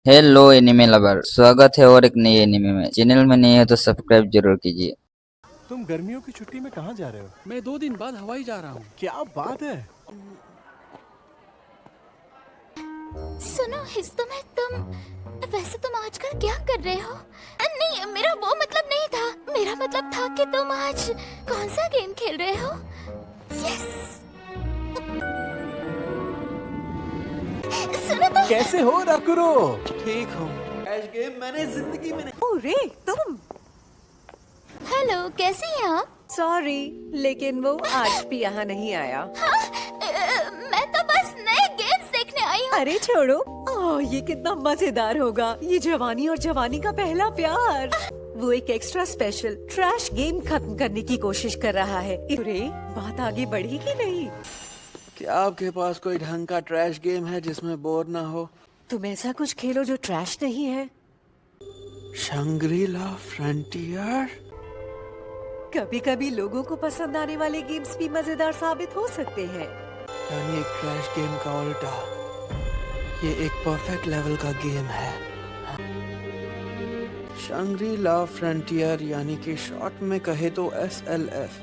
Hello anime lover, स्वागत है और एक नई एनिमे में। चैनल में नए हो तो सब्सक्राइब जरूर कीजिए। तुम गर्मियों की छुट्टी में कहाँ जा रहे हो? मैं 2 दिन बाद हवाई जा रहा हूँ। क्या बात है। सुनो हिस्तो में वैसे तुम आजकल क्या कर रहे हो? नहीं, मेरा वो मतलब नहीं था। मेरा मतलब था कि तुम आज कौन सा गेम खेल रहे हो? यस। सुनो तो। कैसे हो राकुरो? ठीक हूँ। ऐश गेम मैंने जिंदगी में नहीं। ओरे तुम। हेलो, कैसी हैं आप? सॉरी, लेकिन वो आज भी यहाँ नहीं आया। हाँ, मैं तो बस नए गेम्स देखने आई हूँ। अरे छोड़ो। ओह, ये कितना मजेदार होगा। ये जवानी और जवानी का पहला प्यार। वो एक एक्स्ट्रा स्पेशल ट्रैश गेम खत्म करने की कोशिश कर रहा है। अरे बात आगे बढ़ी कि नहीं? क्या आपके पास कोई ढंग का ट्रैश गेम है जिसमें बोर ना हो? तुम ऐसा कुछ खेलो जो ट्रैश नहीं है। शंग्री-ला फ्रंटियर। कभी कभी लोगों को पसंद आने वाले गेम्स भी मजेदार साबित हो सकते हैं। यानी एक ट्रैश गेम का उल्टा। ये एक परफेक्ट लेवल का गेम है। शंग्री-ला फ्रंटियर यानी कि शॉर्ट में कहे तो SLF।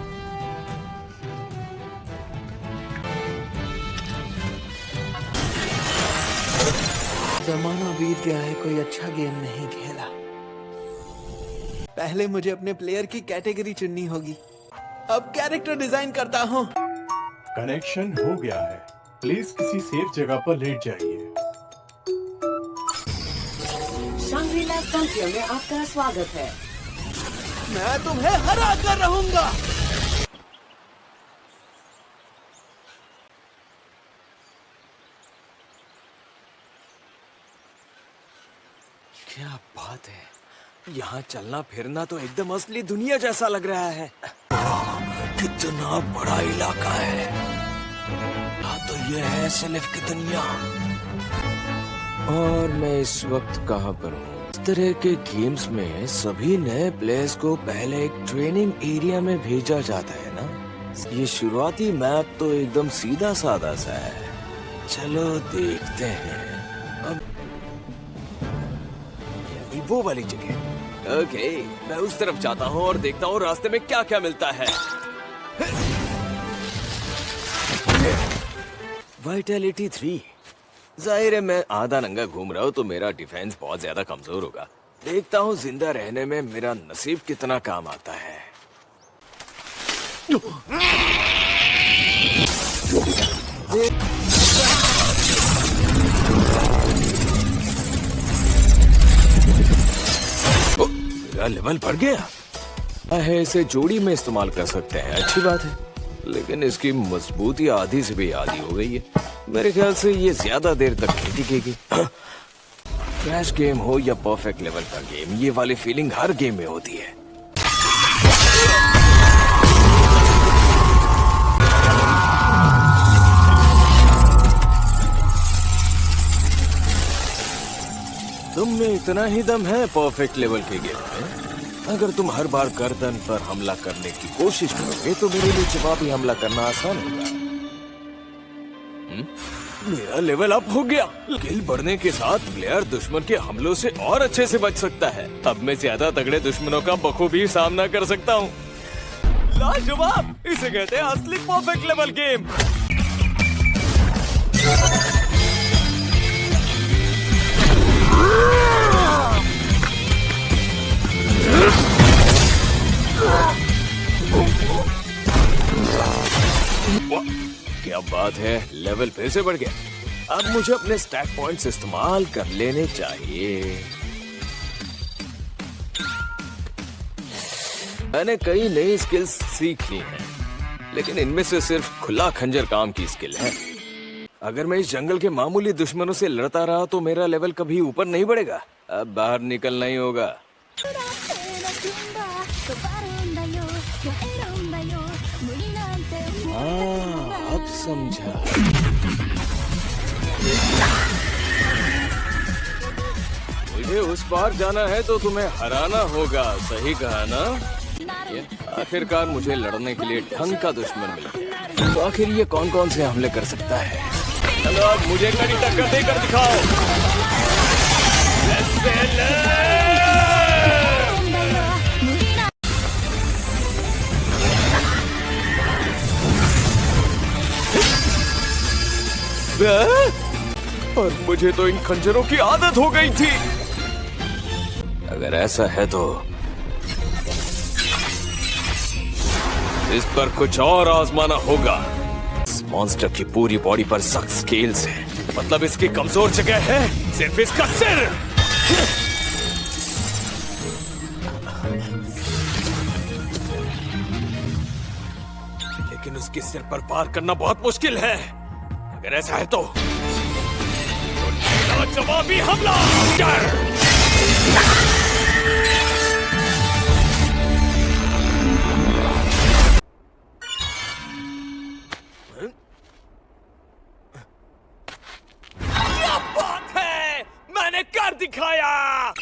जमाना बीत गया है, कोई अच्छा गेम नहीं खेला। पहले मुझे अपने प्लेयर की कैटेगरी चुननी होगी। अब कैरेक्टर डिजाइन करता हूँ। कनेक्शन हो गया है। प्लीज किसी सेफ जगह पर लेट जाइए। शंग्री-ला फ्रंटियर में आपका स्वागत है। मैं तुम्हें हरा कर रहूंगा। क्या बात है। यहाँ चलना फिरना तो एकदम असली दुनिया जैसा लग रहा है। कितना बड़ा इलाका है। हाँ तो ये है सिलिफ की दुनिया। और मैं इस वक्त कहाँ पर हूँ? इस तरह के गेम्स में सभी नए प्लेयर्स को पहले एक ट्रेनिंग एरिया में भेजा जाता है ना। ये शुरुआती मैप तो एकदम सीधा साधा सा है। चलो देखते हैं। अब ये वो वाली जगह। ओके, मैं उस तरफ जाता हूँ और देखता हूँ रास्ते में क्या क्या मिलता है। वाइटैलिटी 3। जाहिर है मैं आधा नंगा घूम रहा हूँ तो मेरा डिफेंस बहुत ज्यादा कमजोर होगा। देखता हूँ जिंदा रहने में मेरा नसीब कितना काम आता है। मेरा लेवल बढ़ गया है। इसे जोड़ी में इस्तेमाल कर सकते हैं, अच्छी बात है। लेकिन इसकी मजबूती आधी से भी आधी हो गई है। मेरे ख्याल से ये ज्यादा देर तक नहीं टिकेगी। क्रैश गेम हो या परफेक्ट लेवल का गेम, ये वाली फीलिंग हर गेम में होती है। तुम में इतना ही दम है परफेक्ट लेवल के गेम में? अगर तुम हर बार गर्दन पर हमला करने की कोशिश करोगे तो मेरे लिए जवाबी हमला करना आसान होगा। मेरा लेवल अप हो गया। स्किल बढ़ने के साथ प्लेयर दुश्मन के हमलों से और अच्छे से बच सकता है। अब मैं ज्यादा तगड़े दुश्मनों का बखूबी सामना कर सकता हूँ। लाजवाब! इसे कहते हैं असली परफेक्ट लेवल गेम। क्या बात है, लेवल फिर से बढ़ गया। अब मुझे अपने स्टैक पॉइंट्स इस्तेमाल कर लेने चाहिए। मैंने कई नई स्किल्स सीख ली हैं, लेकिन इनमें से सिर्फ खुला खंजर काम की स्किल है। अगर मैं इस जंगल के मामूली दुश्मनों से लड़ता रहा तो मेरा लेवल कभी ऊपर नहीं बढ़ेगा। अब बाहर निकलना ही होगा। अब समझा। मुझे उस पार जाना है तो तुम्हें हराना होगा, सही कहा ना? आखिरकार मुझे लड़ने के लिए ढंग का दुश्मन मिल गया। तो आखिर ये कौन कौन से हमले कर सकता है? चलो अब मुझे कड़ी टक्कर देकर दिखाओ। से ले। और मुझे तो इन खंजरों की आदत हो गई थी। अगर ऐसा है तो इस पर कुछ और आजमाना होगा। इस मॉन्स्टर की पूरी बॉडी पर सख्त स्केल्स है, मतलब इसकी कमजोर जगह है सिर्फ इसका सिर। लेकिन उसके सिर पर पार करना बहुत मुश्किल है। अगर ऐसा है तो जवाबी हमला। क्या बात है, मैंने कर दिखाया।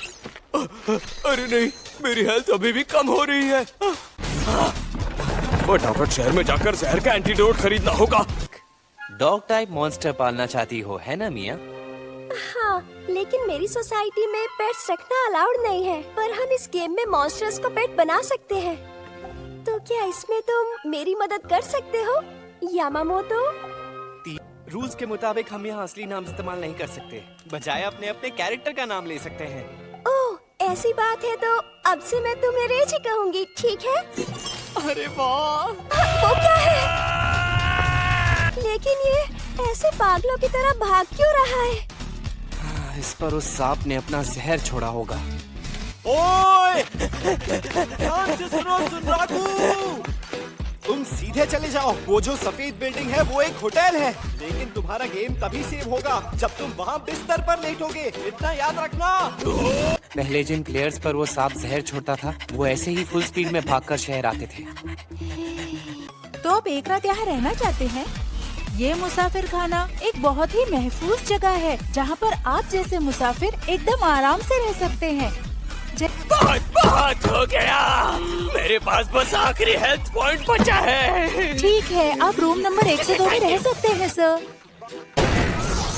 अरे नहीं, मेरी हेल्थ अभी भी कम हो रही है। फटाफट शहर में जाकर जहर का एंटीडोट खरीदना होगा। डॉग टाइप मॉन्स्टर पालना चाहती हो, है ना मिया? हाँ, लेकिन मेरी सोसाइटी में पेट्स रखना अलाउड नहीं है, पर हम इस गेम में मॉन्स्टर्स को पेट बना सकते हैं। तो क्या इसमें तुम मेरी मदद कर सकते हो, यामामोतो? रूल्स के मुताबिक हम यहाँ असली नाम इस्तेमाल नहीं कर सकते, बजाय अपने अपने कैरेक्टर का नाम ले सकते हैं। ओह, ऐसी बात है तो अब से मैं तुम्हें रेज ही कहूँगी, ठीक है? अरे वाह! वो क्या है? लेकिन ये ऐसे पागलों की तरह भाग क्यों रहा है? इस पर उस सांप ने अपना जहर छोड़ा होगा। ओए! ध्यान से सुनो सुनराकू! तुम सीधे चले जाओ। वो जो सफेद बिल्डिंग है वो एक होटल है, लेकिन तुम्हारा गेम तभी सेव होगा जब तुम वहाँ बिस्तर पर लेटोगे, इतना याद रखना। पहले जिन प्लेयर्स पर वो सांप जहर छोड़ता था, वो ऐसे ही फुल स्पीड में भागकर शहर आते थे। तो आप एक रात यहाँ रहना चाहते हैं? ये मुसाफिर खाना एक बहुत ही महफूज जगह है, जहाँ पर आप जैसे मुसाफिर एकदम आराम से रह सकते हैं। बहुत हो गया, मेरे पास बस आखिरी हेल्थ पॉइंट बचा है। ठीक है, आप रूम नंबर 102 में रह सकते हैं सर।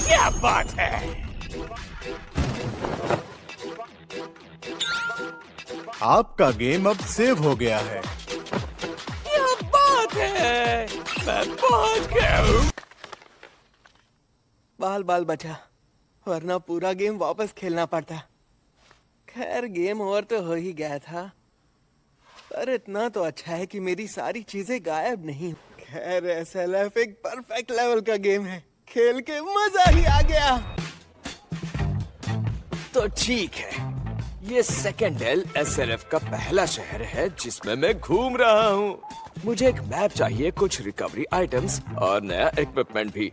क्या बात है? आपका गेम अब सेव हो गया है। क्या बात है, मैं पहुंच गया हूँ। बाल बचा, वरना पूरा गेम वापस खेलना पड़ता। खैर, गेम ओवर तो हो ही गया था, पर इतना तो अच्छा है कि मेरी सारी चीजें गायब नहीं। खैर, SLF एक परफेक्ट लेवल का गेम है, खेल के मजा ही आ गया। तो ठीक है, ये सेकंड एल SLF का पहला शहर है जिसमें मैं घूम रहा हूँ। मुझे एक मैप चाहिए, कुछ रिकवरी आइटम्स और नया इक्विपमेंट भी।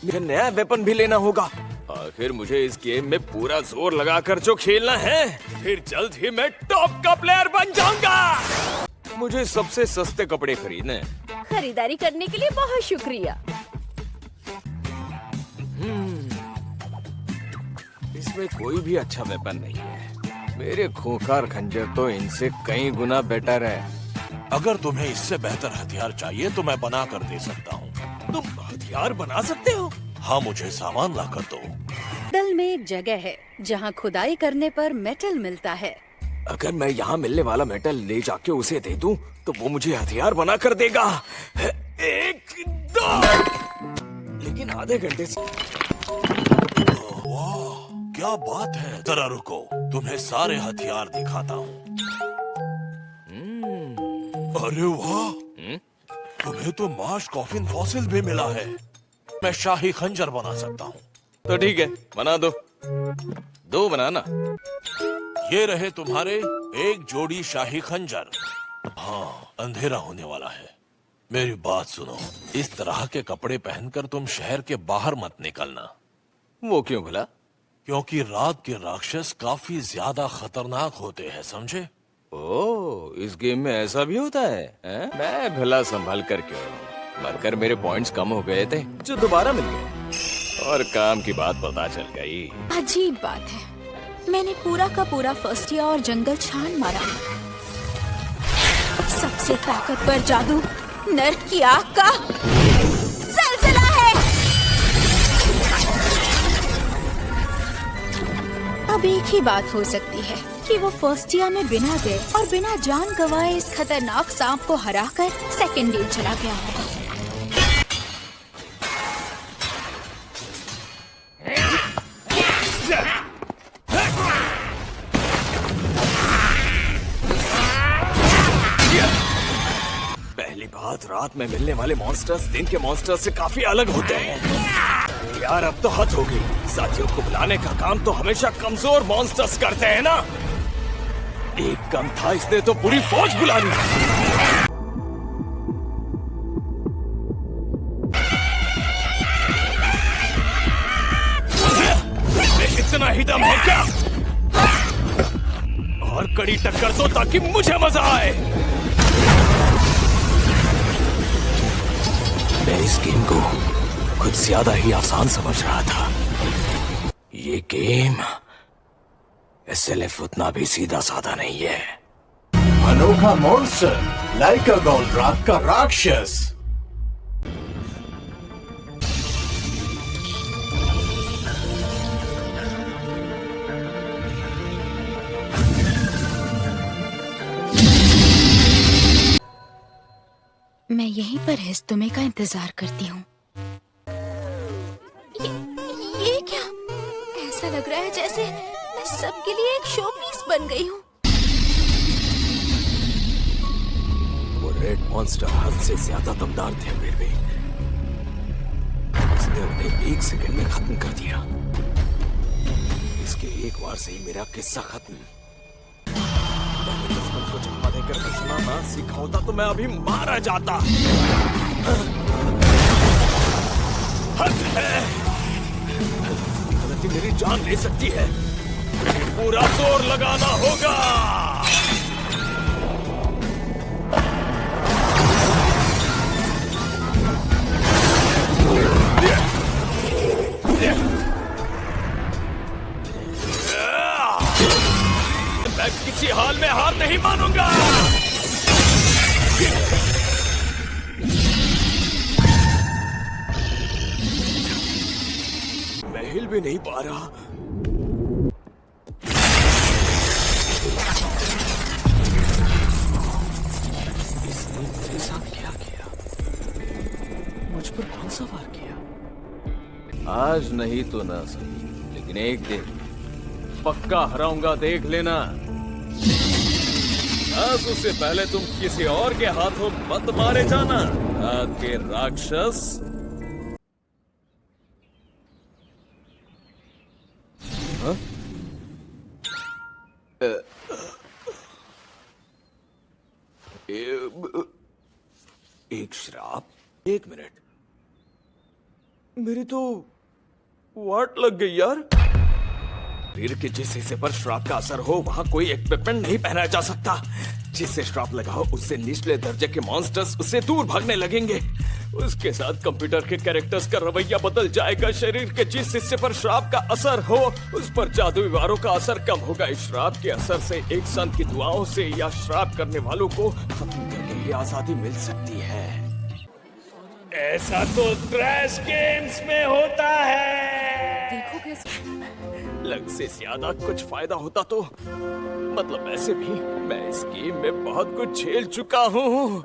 मुझे नया वेपन भी लेना होगा। आखिर मुझे इस गेम में पूरा जोर लगाकर जो खेलना है, फिर जल्द ही मैं टॉप का प्लेयर बन जाऊंगा। मुझे सबसे सस्ते कपड़े खरीदने हैं। खरीदारी करने के लिए बहुत शुक्रिया। इसमें कोई भी अच्छा वेपन नहीं है। मेरे खूंखार खंजर तो इनसे कई गुना बेटर है। अगर तुम्हें इससे बेहतर हथियार चाहिए तो मैं बना कर दे सकता हूँ। तुम हथियार बना सकते हो? हाँ, मुझे सामान ला कर दो। दल में एक जगह है जहाँ खुदाई करने पर मेटल मिलता है। अगर मैं यहाँ मिलने वाला मेटल ले जाके उसे दे दूं, तो वो मुझे हथियार बना कर देगा। 1 2 लेकिन आधे घंटे से। वाह, क्या बात है। जरा रुको, तुम्हें सारे हथियार दिखाता हूँ। अरे वाह, तुम्हें तो मार्श कॉफिन फॉसिल भी मिला है। मैं शाही खंजर बना सकता हूँ। तो ठीक है, बना दो। 2 बनाना। ये रहे तुम्हारे एक जोड़ी शाही खंजर। हाँ, अंधेरा होने वाला है। मेरी बात सुनो, इस तरह के कपड़े पहनकर तुम शहर के बाहर मत निकलना। वो क्यों भला? क्योंकि रात के राक्षस काफी ज्यादा खतरनाक होते हैं, समझे? ओह, इस गेम में ऐसा भी होता है, हैं? मैं भला संभल कर क्यों रहूं? मरकर मेरे पॉइंट्स कम हो गए थे जो दोबारा मिल गए, और काम की बात पता चल गई। अजीब बात है, मैंने पूरा का पूरा फर्स्ट ईयर और जंगल छान मारा। सबसे ताकतवर जादू नर्क की आग का सिलसिला है। अब अब एक ही बात हो सकती है कि वो फर्स्ट ईयर में बिना गए और बिना जान गंवाए इस खतरनाक सांप को हराकर सेकंड गेम चला गया होगा। पहली बात, रात में मिलने वाले मॉन्स्टर्स दिन के मॉन्स्टर्स से काफी अलग होते हैं। यार अब तो हद हो गई, साथियों को बुलाने का काम तो हमेशा कमजोर मॉन्स्टर्स करते हैं ना। एक कम था, इसने तो पूरी फौज बुला ली। इतना ही दम है क्या? और कड़ी टक्कर दो ताकि मुझे मजा आए। मैं इस गेम को कुछ ज्यादा ही आसान समझ रहा था। ये गेम SLF उतना भी सीधा साधा नहीं है। अनोखा मॉन्स्टर, लाइका गोल्ड्राक का राक्षस। मैं यहीं पर हिस्तुमे का इंतजार करती हूँ। ये क्या? ऐसा लग रहा है जैसे मैं सबके लिए एक शो पीस बन गई हूँ। वो रेड मॉन्स्टर हद से ज्यादा दमदार थे, फिर भी उसने उन्हें 1 सेकंड में खत्म कर दिया। इसके एक बार से ही मेरा किस्सा खत्म। मैंने दुश्मन को चकमा देकर बचना ना सीखा होता तो मैं अभी मारा जाता। हद है, गलती मेरी जान ले सकती है। पूरा जोर लगाना होगा। मैं किसी हाल में हार नहीं मानूंगा। मैं हिल भी नहीं पा रहा। इसने मेरे साथ क्या किया? मुझ पर कौन सा वार किया? आज नहीं तो ना सही, लेकिन एक दिन पक्का हराऊंगा, देख लेना। आज उससे पहले तुम किसी और के हाथों मत मारे जाना, रात के राक्षस। हाँ? एक श्राप? 1 मिनट, मेरी तो वाट लग गई यार। शरीर के जिस हिस्से पर श्राप का असर हो वहां कोई इक्विपमेंट नहीं पहनाया जा सकता। जिससे श्राप लगाओ उससे निचले दर्जे के मॉन्स्टर्स उससे दूर भागने लगेंगे। उसके साथ कंप्यूटर के कैरेक्टर्स का रवैया बदल जाएगा। शरीर के जिस हिस्से पर श्राप का असर हो उस पर जादुई वारों का असर कम होगा। इस श्राप के असर से एक संत की दुआओं से या श्राप करने वालों को खत्म करके ही आजादी मिल सकती है। ऐसा तो ट्रैश गेम्स में होता है। देखो कैसे लग से ज्यादा कुछ फायदा होता तो, मतलब वैसे भी मैं इस गेम में बहुत कुछ झेल चुका हूँ,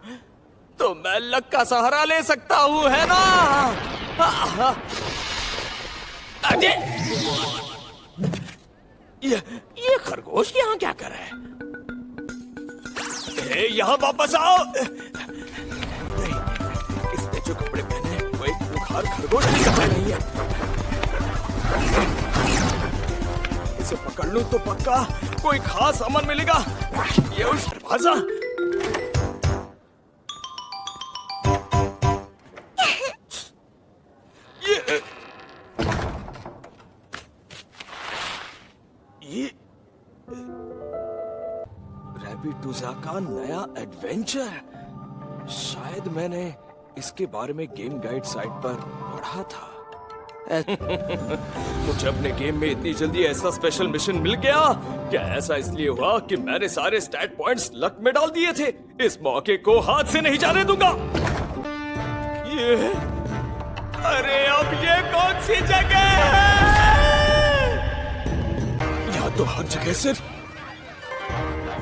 तो मैं लक का सहारा ले सकता हूँ, है ना? अरे ये खरगोश यहाँ क्या कर रहा है? यहाँ वापस आओ। नहीं, इसने जो कपड़े पहने वो एक बुखार खरगोश के कपड़े नहीं है। इसे पकड़ लूं तो पक्का कोई खास सामान मिलेगा। ये उस दरवाजा। ये रैबिटूजा का नया एडवेंचर। शायद मैंने इसके बारे में गेम गाइड साइट पर पढ़ा था। मुझे अपने गेम में इतनी जल्दी ऐसा स्पेशल मिशन मिल गया। क्या ऐसा इसलिए हुआ कि मैंने सारे स्टैट पॉइंट्स लक में डाल दिए थे? इस मौके को हाथ से नहीं जाने दूंगा। ये अरे अब ये कौन सी जगह है? यहाँ तो हर जगह सिर्फ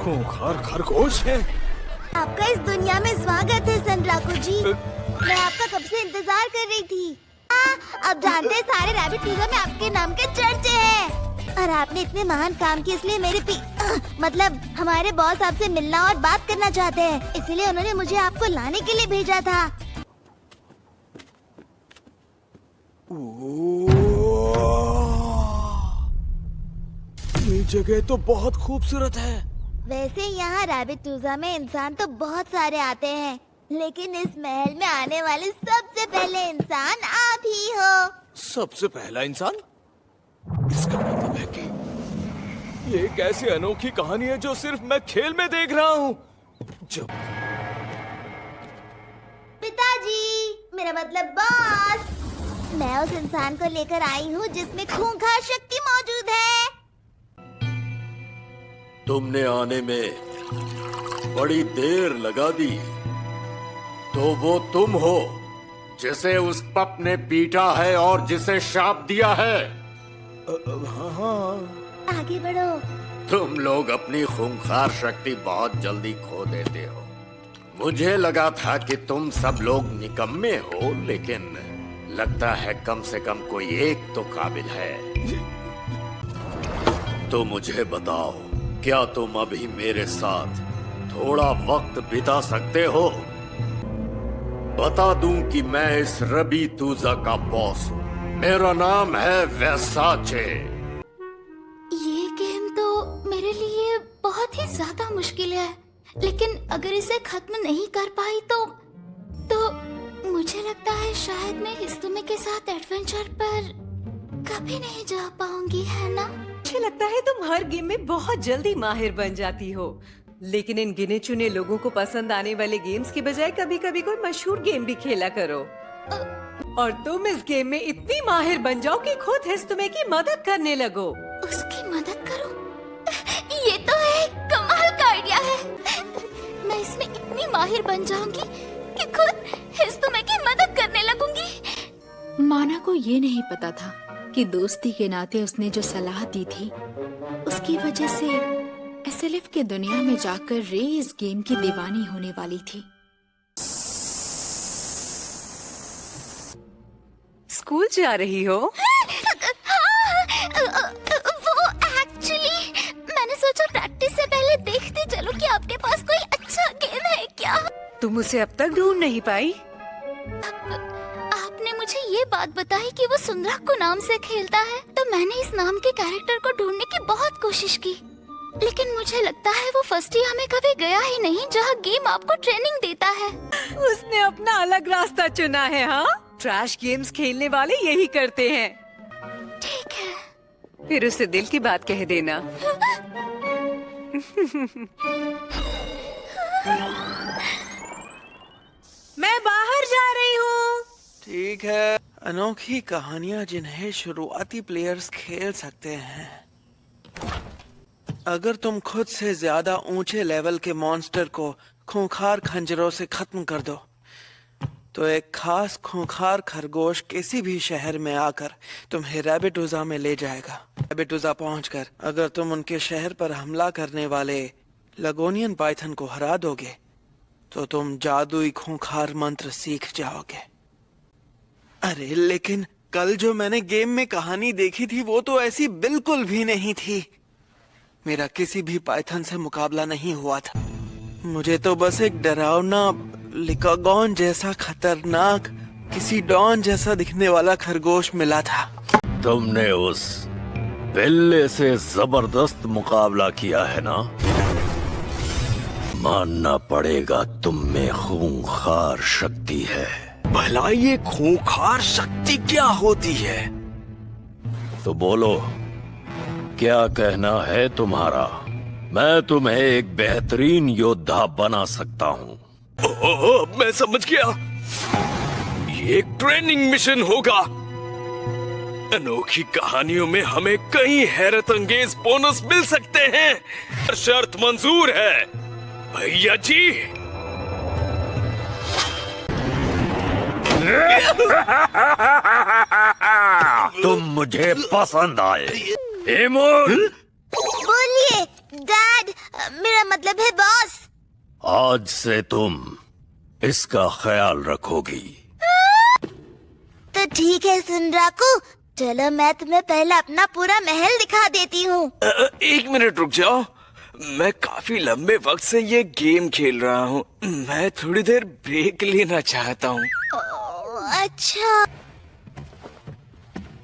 खूंखार खरगोश है। आपका इस दुनिया में स्वागत है सनराको जी। मैं आपका कब से इंतजार कर रही थी। अब जानते हैं सारे रैबिट टूजा में आपके नाम के चर्चे हैं। और आपने इतने महान काम किए, इसलिए मेरे मतलब हमारे बॉस आपसे मिलना और बात करना चाहते हैं, इसलिए उन्होंने मुझे आपको लाने के लिए भेजा था। ये जगह तो बहुत खूबसूरत है। वैसे यहाँ रैबिट टूजा में इंसान तो बहुत सारे आते हैं, लेकिन इस महल में आने वाले सबसे पहले इंसान आप ही हो। सबसे पहला इंसान? इसका मतलब है कि ये एक ऐसी अनोखी कहानी है जो सिर्फ मैं खेल में देख रहा हूँ। जब पिताजी, मेरा मतलब बॉस, मैं उस इंसान को लेकर आई हूँ जिसमें खूंखार शक्ति मौजूद है। तुमने आने में बड़ी देर लगा दी, तो वो तुम हो जिसे उस पप ने पीटा है और जिसे शाप दिया है। हाँ। आगे बढ़ो। तुम लोग अपनी खूंखार शक्ति बहुत जल्दी खो देते हो। मुझे लगा था कि तुम सब लोग निकम्मे हो, लेकिन लगता है कम से कम कोई एक तो काबिल है। तो मुझे बताओ, क्या तुम अभी मेरे साथ थोड़ा वक्त बिता सकते हो? बता दूं कि मैं इस रबी तूजा का बॉस हूँ। मेरा नाम है वैसाचे। ये गेम तो मेरे लिए बहुत ही ज्यादा मुश्किल है, लेकिन अगर इसे खत्म नहीं कर पाई तो मुझे लगता है शायद मैं हिस्तुमे के साथ एडवेंचर पर कभी नहीं जा पाऊंगी, है ना? मुझे लगता है तुम हर गेम में बहुत जल्दी माहिर बन जाती हो, लेकिन इन गिने चुने लोगों को पसंद आने वाले गेम्स के बजाय कभी कभी कोई मशहूर गेम भी खेला करो। और तुम इस गेम में इतनी माहिर बन जाओ कि खुद हिस्तुमे की मदद करने लगो। उसकी मदद करो? ये तो एक कमाल का आइडिया है। मैं इसमें इतनी माहिर बन जाऊंगी कि खुद हिस्तुमे की मदद करने लगूंगी। माना को ये नहीं पता था कि दोस्ती के नाते उसने जो सलाह दी थी, उसकी वजह से एसएलएफ के दुनिया में जाकर रे इस गेम की दीवानी होने वाली थी। स्कूल जा रही हो? वो एक्चुअली मैंने सोचा प्रैक्टिस से पहले देखते चलो कि आपके पास कोई अच्छा गेम है क्या। तुम उसे अब तक ढूंढ नहीं पाई? आपने मुझे ये बात बताई कि वो सुंदराको नाम से खेलता है, तो मैंने इस नाम के कैरेक्टर को ढूंढने की बहुत कोशिश की, लेकिन मुझे लगता है वो फर्स्ट ईयर में कभी गया ही नहीं जहाँ गेम आपको ट्रेनिंग देता है। उसने अपना अलग रास्ता चुना है। हाँ, ट्रैश गेम्स खेलने वाले यही करते हैं। ठीक है, फिर उसे दिल की बात कह देना। मैं बाहर जा रही हूँ। ठीक है, अनोखी कहानियां जिन्हें शुरुआती प्लेयर्स खेल सकते हैं। अगर तुम खुद से ज्यादा ऊंचे लेवल के मॉन्स्टर को खूंखार खंजरों से खत्म कर दो, तो एक खास खूंखार खरगोश किसी भी शहर में आकर तुम्हें रैबिटूजा में ले जाएगा। रैबिटूजा पहुंचकर अगर तुम उनके शहर पर हमला करने वाले लगोनियन पाइथन को हरा दोगे, तो तुम जादुई खूंखार मंत्र सीख जाओगे। अरे लेकिन कल जो मैंने गेम में कहानी देखी थी वो तो ऐसी बिल्कुल भी नहीं थी। मेरा किसी भी पाइथन से मुकाबला नहीं हुआ था। मुझे तो बस एक डरावना लिकागॉन जैसा खतरनाक, किसी डॉन जैसा दिखने वाला खरगोश मिला था। तुमने उस बिल्ले से जबरदस्त मुकाबला किया है ना? मानना पड़ेगा तुम में खूंखार शक्ति है। भला ये खूंखार शक्ति क्या होती है? तो बोलो, क्या कहना है तुम्हारा? मैं तुम्हें एक बेहतरीन योद्धा बना सकता हूँ। ओह, मैं समझ गया। ये एक ट्रेनिंग मिशन होगा। अनोखी कहानियों में हमें कई हैरत अंगेज बोनस मिल सकते हैं। शर्त मंजूर है भैया जी। तुम मुझे पसंद आए। एमोन, डैड, मेरा मतलब है बॉस। आज से तुम इसका ख्याल रखोगी। तो ठीक है सुनराकू, चलो मैं तुम्हें पहले अपना पूरा महल दिखा देती हूँ। एक मिनट रुक जाओ, मैं काफी लंबे वक्त से ये गेम खेल रहा हूँ, मैं थोड़ी देर ब्रेक लेना चाहता हूँ। अच्छा।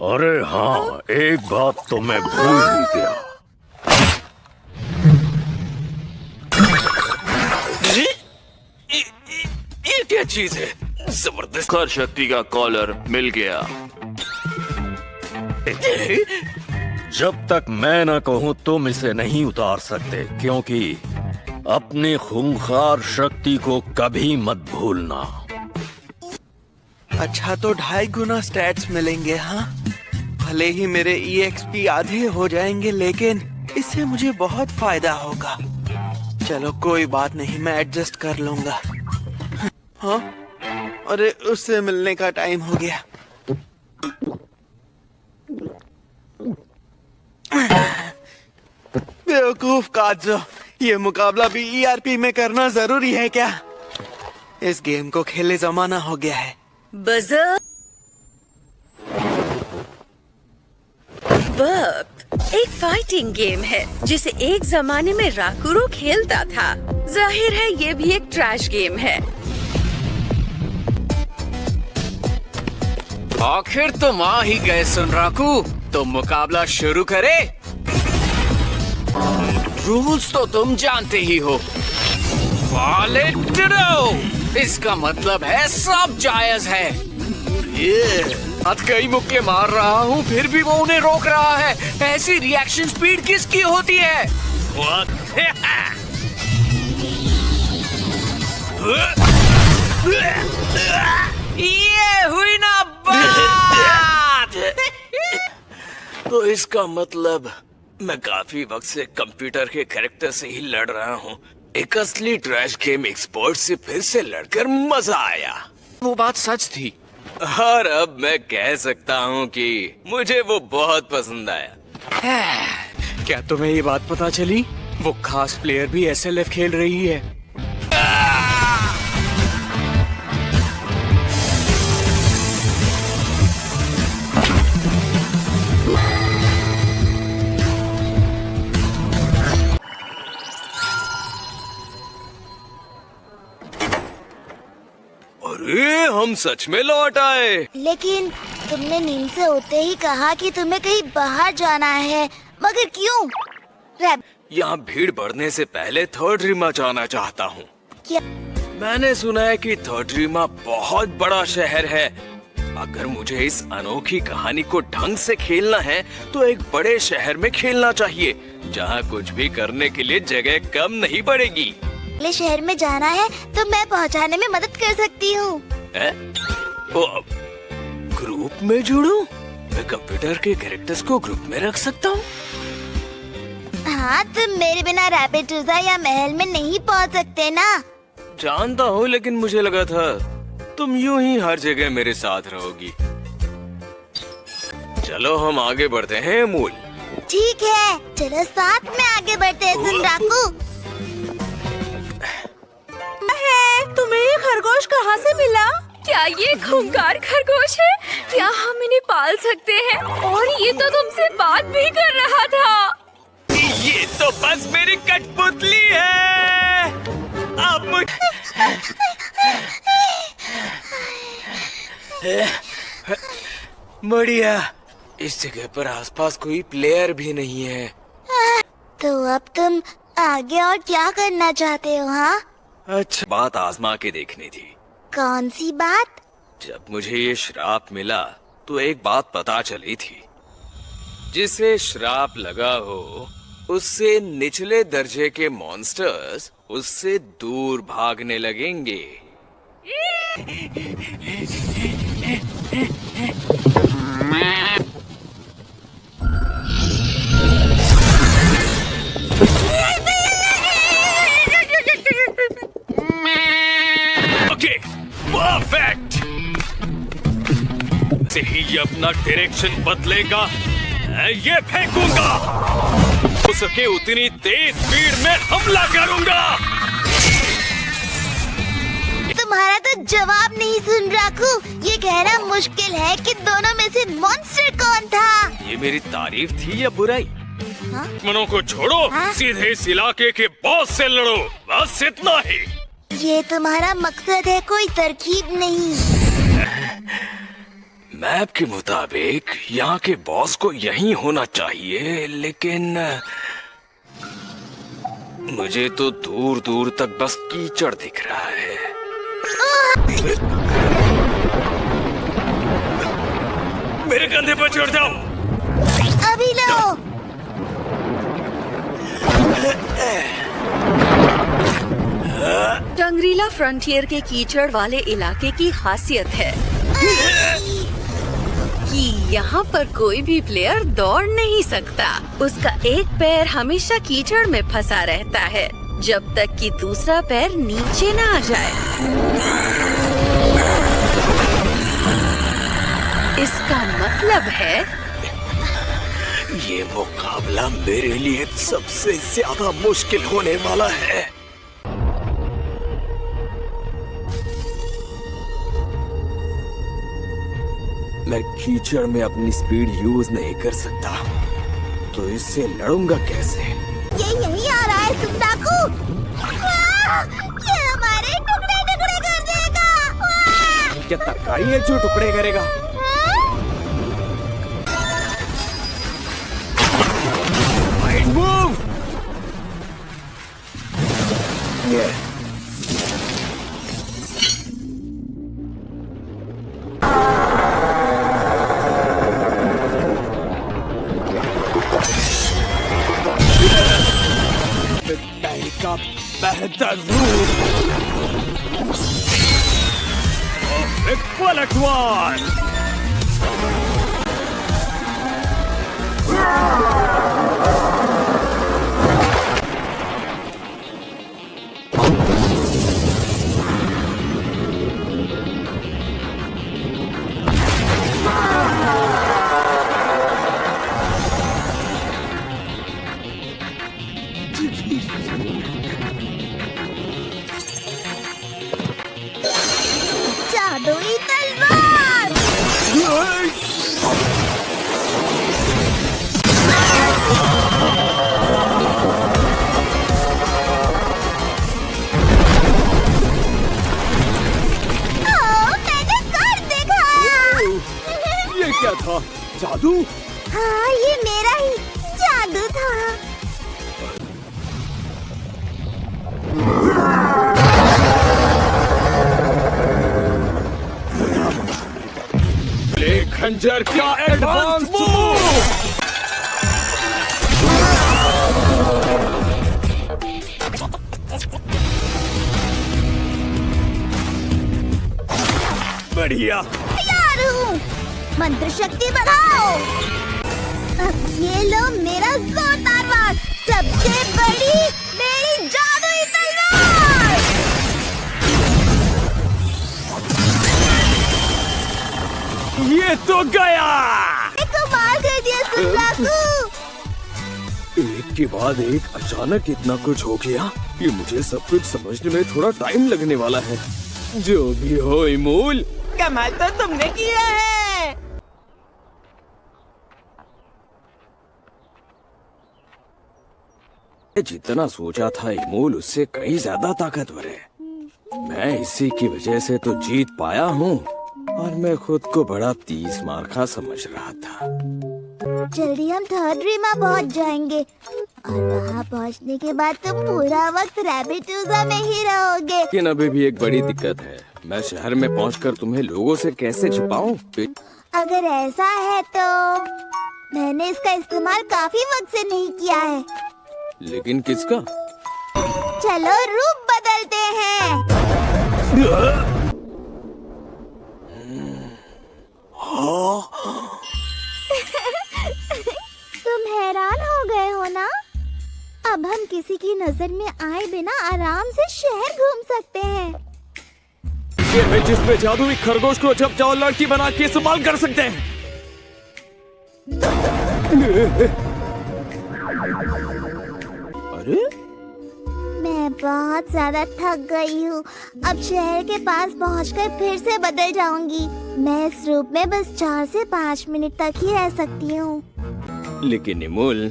अरे हाँ, एक बात तो मैं भूल ही गया। ये क्या चीज है? जबरदस्त। कर शक्ति का कॉलर मिल गया। जब तक मैं न कहूँ तुम इसे नहीं उतार सकते, क्योंकि अपनी खूंखार शक्ति को कभी मत भूलना। अच्छा तो 2.5 गुना स्टैट्स मिलेंगे। हाँ, भले ही मेरे EXP आधे हो जाएंगे, लेकिन इससे मुझे बहुत फायदा होगा। चलो कोई बात नहीं, मैं एडजस्ट कर लूंगा। हाँ, अरे उससे मिलने का टाइम हो गया। बेवकूफ काजो, ये मुकाबला भी ERP में करना जरूरी है क्या? इस गेम को खेले जमाना हो गया है। बजर बर्प एक फाइटिंग गेम है जिसे एक जमाने में राकुरो खेलता था। जाहिर है ये भी एक ट्रैश गेम है। आखिर तुम आ ही गए सुनराकू, तो मुकाबला शुरू करे। रूल्स तो तुम जानते ही हो। इसका मतलब है सब जायज है। कई मुक्के मार रहा हूँ, फिर भी वो उन्हें रोक रहा है। ऐसी रिएक्शन स्पीड किसकी होती है? ये हुई ना बात। तो इसका मतलब मैं काफी वक्त से कंप्यूटर के कैरेक्टर से ही लड़ रहा हूँ। एक असली ट्रैश गेम एक्सपर्ट से फिर से लड़कर मजा आया। वो बात सच थी। और अब मैं कह सकता हूँ कि मुझे वो बहुत पसंद आया। क्या तुम्हें ये बात पता चली? वो खास प्लेयर भी SLF खेल रही है। अरे हम सच में लौट आए। लेकिन तुमने नींद से उठते ही कहा कि तुम्हें कहीं बाहर जाना है, मगर क्यों? यहाँ भीड़ बढ़ने से पहले थर्ड रीमा जाना चाहता हूँ। क्या? मैंने सुना है कि थर्ड रीमा बहुत बड़ा शहर है। अगर मुझे इस अनोखी कहानी को ढंग से खेलना है तो एक बड़े शहर में खेलना चाहिए, जहाँ कुछ भी करने के लिए जगह कम नहीं पड़ेगी। अगले शहर में जाना है तो मैं पहुँचाने में मदद कर सकती हूँ। ग्रुप में जुड़ूं? मैं कंप्यूटर के कैरेक्टर्स को ग्रुप में रख सकता हूँ। हाँ, तुम मेरे बिना रैपिडूजा या महल में नहीं पहुँच सकते ना। जानता हूँ, लेकिन मुझे लगा था तुम यूं ही हर जगह मेरे साथ रहोगी। चलो हम आगे बढ़ते हैं अमूल। ठीक है, चलो साथ में आगे बढ़ते हैं सुनराकू। तुम्हें ये खरगोश कहाँ से मिला? क्या ये खूंखार खरगोश है? क्या हम इन्हें पाल सकते हैं? और ये तो तुमसे बात भी कर रहा था। ये तो बस मेरी कठपुतली है। अब बढ़िया, इस जगह पर आसपास कोई प्लेयर भी नहीं है। तो अब तुम आगे और क्या करना चाहते हो? हाँ, अच्छा, बात आजमा के देखनी थी। कौन सी बात? जब मुझे ये श्राप मिला तो एक बात पता चली थी। जिसे श्राप लगा हो उससे निचले दर्जे के मॉन्स्टर्स उससे दूर भागने लगेंगे। Okay, perfect. से ही अपना डायरेक्शन बदलेगा मैं ये फेंकूंगा, हो सके उतनी तेज स्पीड में हमला करूंगा। तुम्हारा तो जवाब नहीं सुन राकू। ये कहना मुश्किल है कि दोनों में से मॉन्स्टर कौन था। ये मेरी तारीफ थी या बुराई? हाँ? दुश्मनों को छोड़ो, हाँ? सीधे इस इलाके के बॉस से लड़ो, बस इतना ही। ये तुम्हारा मकसद है, कोई तरकीब नहीं। मैप के मुताबिक यहाँ के बॉस को यहीं होना चाहिए, लेकिन मुझे तो दूर दूर तक बस कीचड़ दिख रहा है। मेरे कंधे पर चढ़ जाओ। अभी लो। टंगरीला फ्रंटियर के कीचड़ वाले इलाके की खासियत है कि यहाँ पर कोई भी प्लेयर दौड़ नहीं सकता। उसका एक पैर हमेशा कीचड़ में फंसा रहता है जब तक कि दूसरा पैर नीचे न आ जाए। इसका मतलब है ये मुकाबला मेरे लिए सबसे ज्यादा मुश्किल होने वाला है। मैं कीचड़ में अपनी स्पीड यूज नहीं कर सकता, तो इससे लड़ूंगा कैसे? ये यहीं आ रहा है सुंदाकू। ये हमारे टुकड़े टुकड़े कर देगा। क्या तरकारी है जो टुकड़े करेगा? मूव। का बेहतर रूप, एक पलटवार। जादुई तलवार। मैंने कर दिखाया। ये क्या था? जादू? हाँ, ये मेरा ही जादू था। खंजर का एडवांस मूव। बढ़िया। तैयार हूँ। मंत्र शक्ति बढ़ाओ। अब ये लो मेरा जोरदार वार, सबसे बड़ी मेरी जादुई तलवार। ये तो गया। कमाल कर दिया सुंदाकू। एक के बाद एक अचानक इतना कुछ हो गया कि मुझे सब कुछ समझने में थोड़ा टाइम लगने वाला है। जो भी हो इमूल, कमाल तो तुमने किया है। जितना सोचा था इमूल उससे कहीं ज्यादा ताकतवर है। मैं इसी की वजह से तो जीत पाया हूँ और मैं खुद को बड़ा 30 मार्का समझ रहा था। जल्दी हम थर्ड रीमा पहुंच जाएंगे और वहां पहुंचने के बाद तुम पूरा वक्त रैबिटूजा में ही रहोगे। लेकिन अभी भी एक बड़ी दिक्कत है, मैं शहर में पहुंचकर तुम्हें लोगों से कैसे छिपाऊं? अगर ऐसा है तो मैंने इसका इस्तेमाल काफी वक्त से नहीं किया है। लेकिन किसका? चलो रूप बदलते हैं। तुम हैरान हो गए हो ना? अब हम किसी की नजर में आए बिना आराम से शहर घूम सकते हैं। ये है जिसमें जादुई खरगोश को जब चाहो लड़की बना के इस्तेमाल कर सकते हैं। अरे मैं बहुत ज्यादा थक गई हूँ। अब शहर के पास पहुँचकर फिर से बदल जाऊंगी। मैं इस रूप में बस 4 से 5 मिनट तक ही रह सकती हूँ। लेकिन निमुल,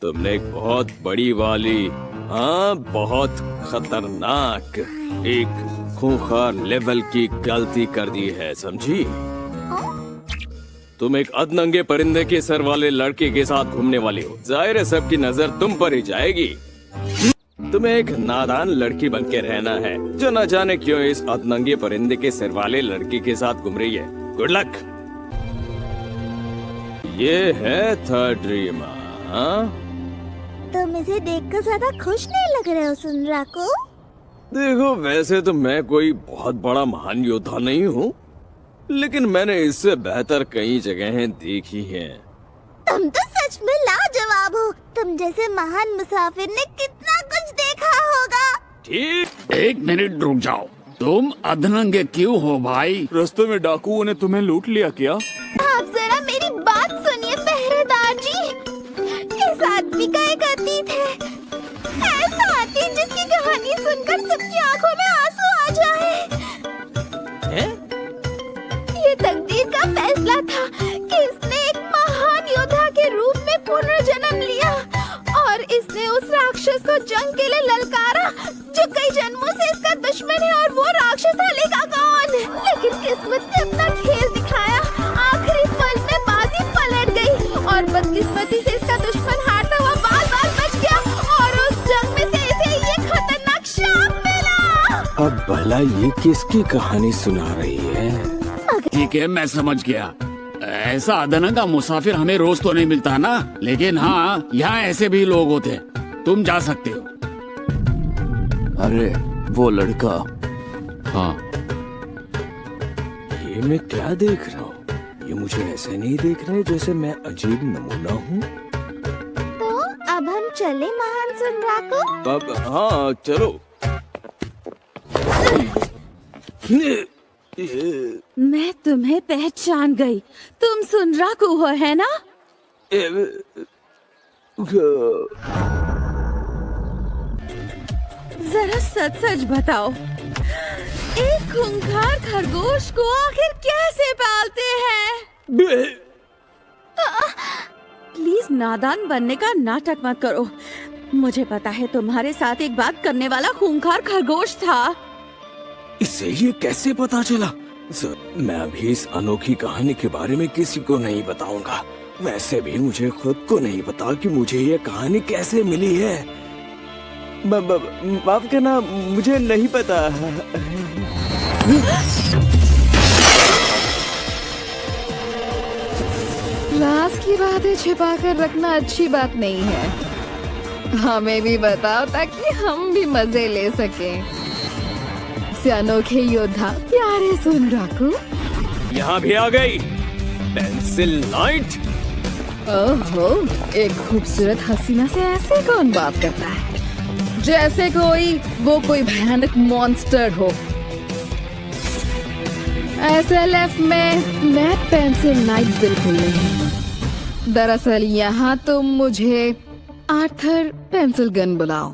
तुमने एक बहुत बड़ी वाली, हाँ बहुत खतरनाक, एक खूंखार लेवल की गलती कर दी है, समझी? तुम एक अधनंगे परिंदे के सर वाले लड़के के साथ घूमने वाली हो। जाहिर है सबकी नजर तुम पर ही जाएगी। तुम्हें एक नादान लड़की बन के रहना है जो न जाने क्यों इस अधनंगे परिंदे के सर वाले लड़की के साथ घूम रही है। Good luck. ये है थर्ड ड्रीम। हाँ, तुम इसे देखकर ज्यादा खुश नहीं लग रहे हो सुनराको। देखो, वैसे तो मैं कोई बहुत बड़ा महान योद्धा नहीं हूँ, लेकिन मैंने इससे बेहतर कई जगहें देखी हैं। तुम तो सच में लाजवाब हो। तुम जैसे महान मुसाफिर ने कितना कुछ देखा होगा। ठीक। 1 मिनट रुक जाओ। तुम अधनंगे क्यों हो भाई? रास्ते में डाकुओं ने तुम्हें लूट लिया क्या? आप जरा मेरी बात सुनिए पहरेदार जी। इस आदमी का एक अतीत है, ऐसा अतीत जिसकी कहानी सुनकर सबकी आंखों में आंसू आ जाए। ये तकदीर का फैसला था कि इसने एक महान योद्धा के रूप में पुनर्जन्म लिया और इसने उस राक्षस को जंग के लिए ललकारा जो कई जन्मों से इसका दुश्मन है। और वो राक्षस था लेगा कौन? लेकिन किस्मत ने अपना खेल दिखाया। आखिरी पल में बाजी पलट गई और बदकिस्मती से इसका दुश्मन हारता हुआ बाल बच गया और उस जंग में से इसे ये खतरनाक शाप मिला। अब भला ये किसकी कहानी सुना रही है? ठीक है, मैं समझ गया। ऐसा अधनंगा मुसाफिर हमें रोज तो नहीं मिलता ना, लेकिन हाँ, यहाँ ऐसे भी लोग होते हैं। तुम जा सकते हो। अरे वो लड़का, हाँ, ये मैं क्या देख रहा हूँ? ये मुझे ऐसे नहीं देख रहे जैसे मैं अजीब नमूना हूँ। तो अब हम चले महान सुनराको? अब हाँ चलो। मैं तुम्हें पहचान गई। तुम सुनराको हो, है ना? जरा सच सच बताओ, एक खूंखार खरगोश को आखिर कैसे पालते हैं? प्लीज नादान बनने का नाटक मत करो। मुझे पता है तुम्हारे साथ एक बात करने वाला खूंखार खरगोश था। इसे ये कैसे पता चला? सर, मैं अभी इस अनोखी कहानी के बारे में किसी को नहीं बताऊंगा। वैसे भी मुझे खुद को नहीं पता कि मुझे ये कहानी कैसे मिली है। माफ करना, मुझे नहीं पता। राज की बातें छिपा कर रखना अच्छी बात नहीं है। हमें भी बताओ ताकि हम भी मजे ले सकें। से अनोखे योद्धा प्यारे सुनराको, यहाँ भी आ गई पेंसिल नाइट। ओहो, एक खूबसूरत हसीना से ऐसे कौन बात करता है जैसे वो कोई भयानक मॉन्स्टर हो। SLF में मैं पेंसिल नाइट बिल्कुल नहीं। दरअसल यहाँ तुम मुझे आर्थर पेंसिल गन बुलाओ।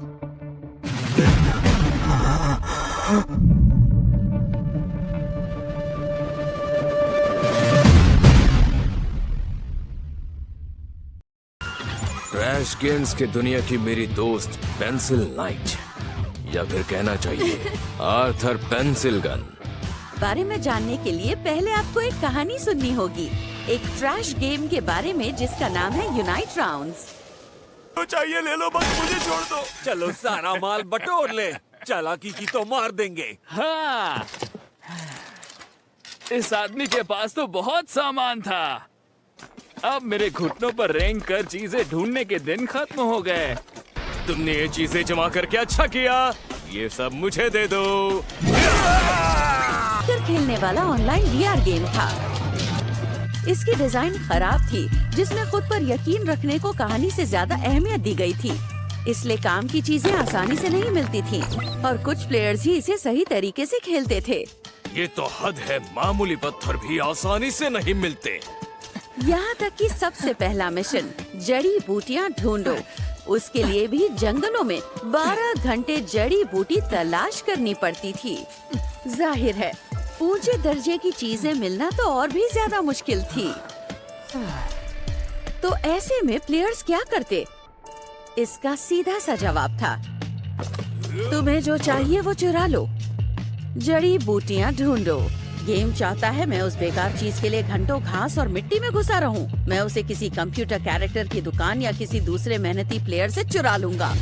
ट्रैश गेम्स के दुनिया की मेरी दोस्त पेंसिल नाइट, या फिर कहना चाहिए आर्थर पेंसिल गन बारे में जानने के लिए पहले आपको एक कहानी सुननी होगी, एक ट्रैश गेम के बारे में जिसका नाम है यूनाइट राउंड्स। तो चाहिए ले लो, बस मुझे छोड़ दो। चलो सारा माल बटोर ले, चालाकी की तो मार देंगे। हाँ, इस आदमी के पास तो बहुत सामान था। अब मेरे घुटनों पर रेंग कर चीजें ढूंढने के दिन खत्म हो गए। तुमने ये चीजें जमा करके अच्छा किया, ये सब मुझे दे दो। खेलने वाला ऑनलाइन VR गेम था। इसकी डिजाइन खराब थी, जिसमें खुद पर यकीन रखने को कहानी से ज्यादा अहमियत दी गई थी। इसलिए काम की चीजें आसानी से नहीं मिलती थी और कुछ प्लेयर्स ही इसे सही तरीके से खेलते थे। ये तो हद है, मामूली पत्थर भी आसानी से नहीं मिलते। यहाँ तक कि सबसे पहला मिशन जड़ी बूटियाँ ढूंढो, उसके लिए भी जंगलों में 12 घंटे जड़ी बूटी तलाश करनी पड़ती थी। जाहिर है ऊंचे दर्जे की चीजें मिलना तो और भी ज्यादा मुश्किल थी। तो ऐसे में प्लेयर्स क्या करते? इसका सीधा सा जवाब था, तुम्हें जो चाहिए वो चुरा लो, जड़ी बूटियाँ ढूंढो। गेम चाहता है मैं उस बेकार चीज के लिए घंटों घास और मिट्टी में घुसा रहूं। मैं उसे किसी कंप्यूटर कैरेक्टर की दुकान या किसी दूसरे मेहनती प्लेयर से चुरा लूंगा।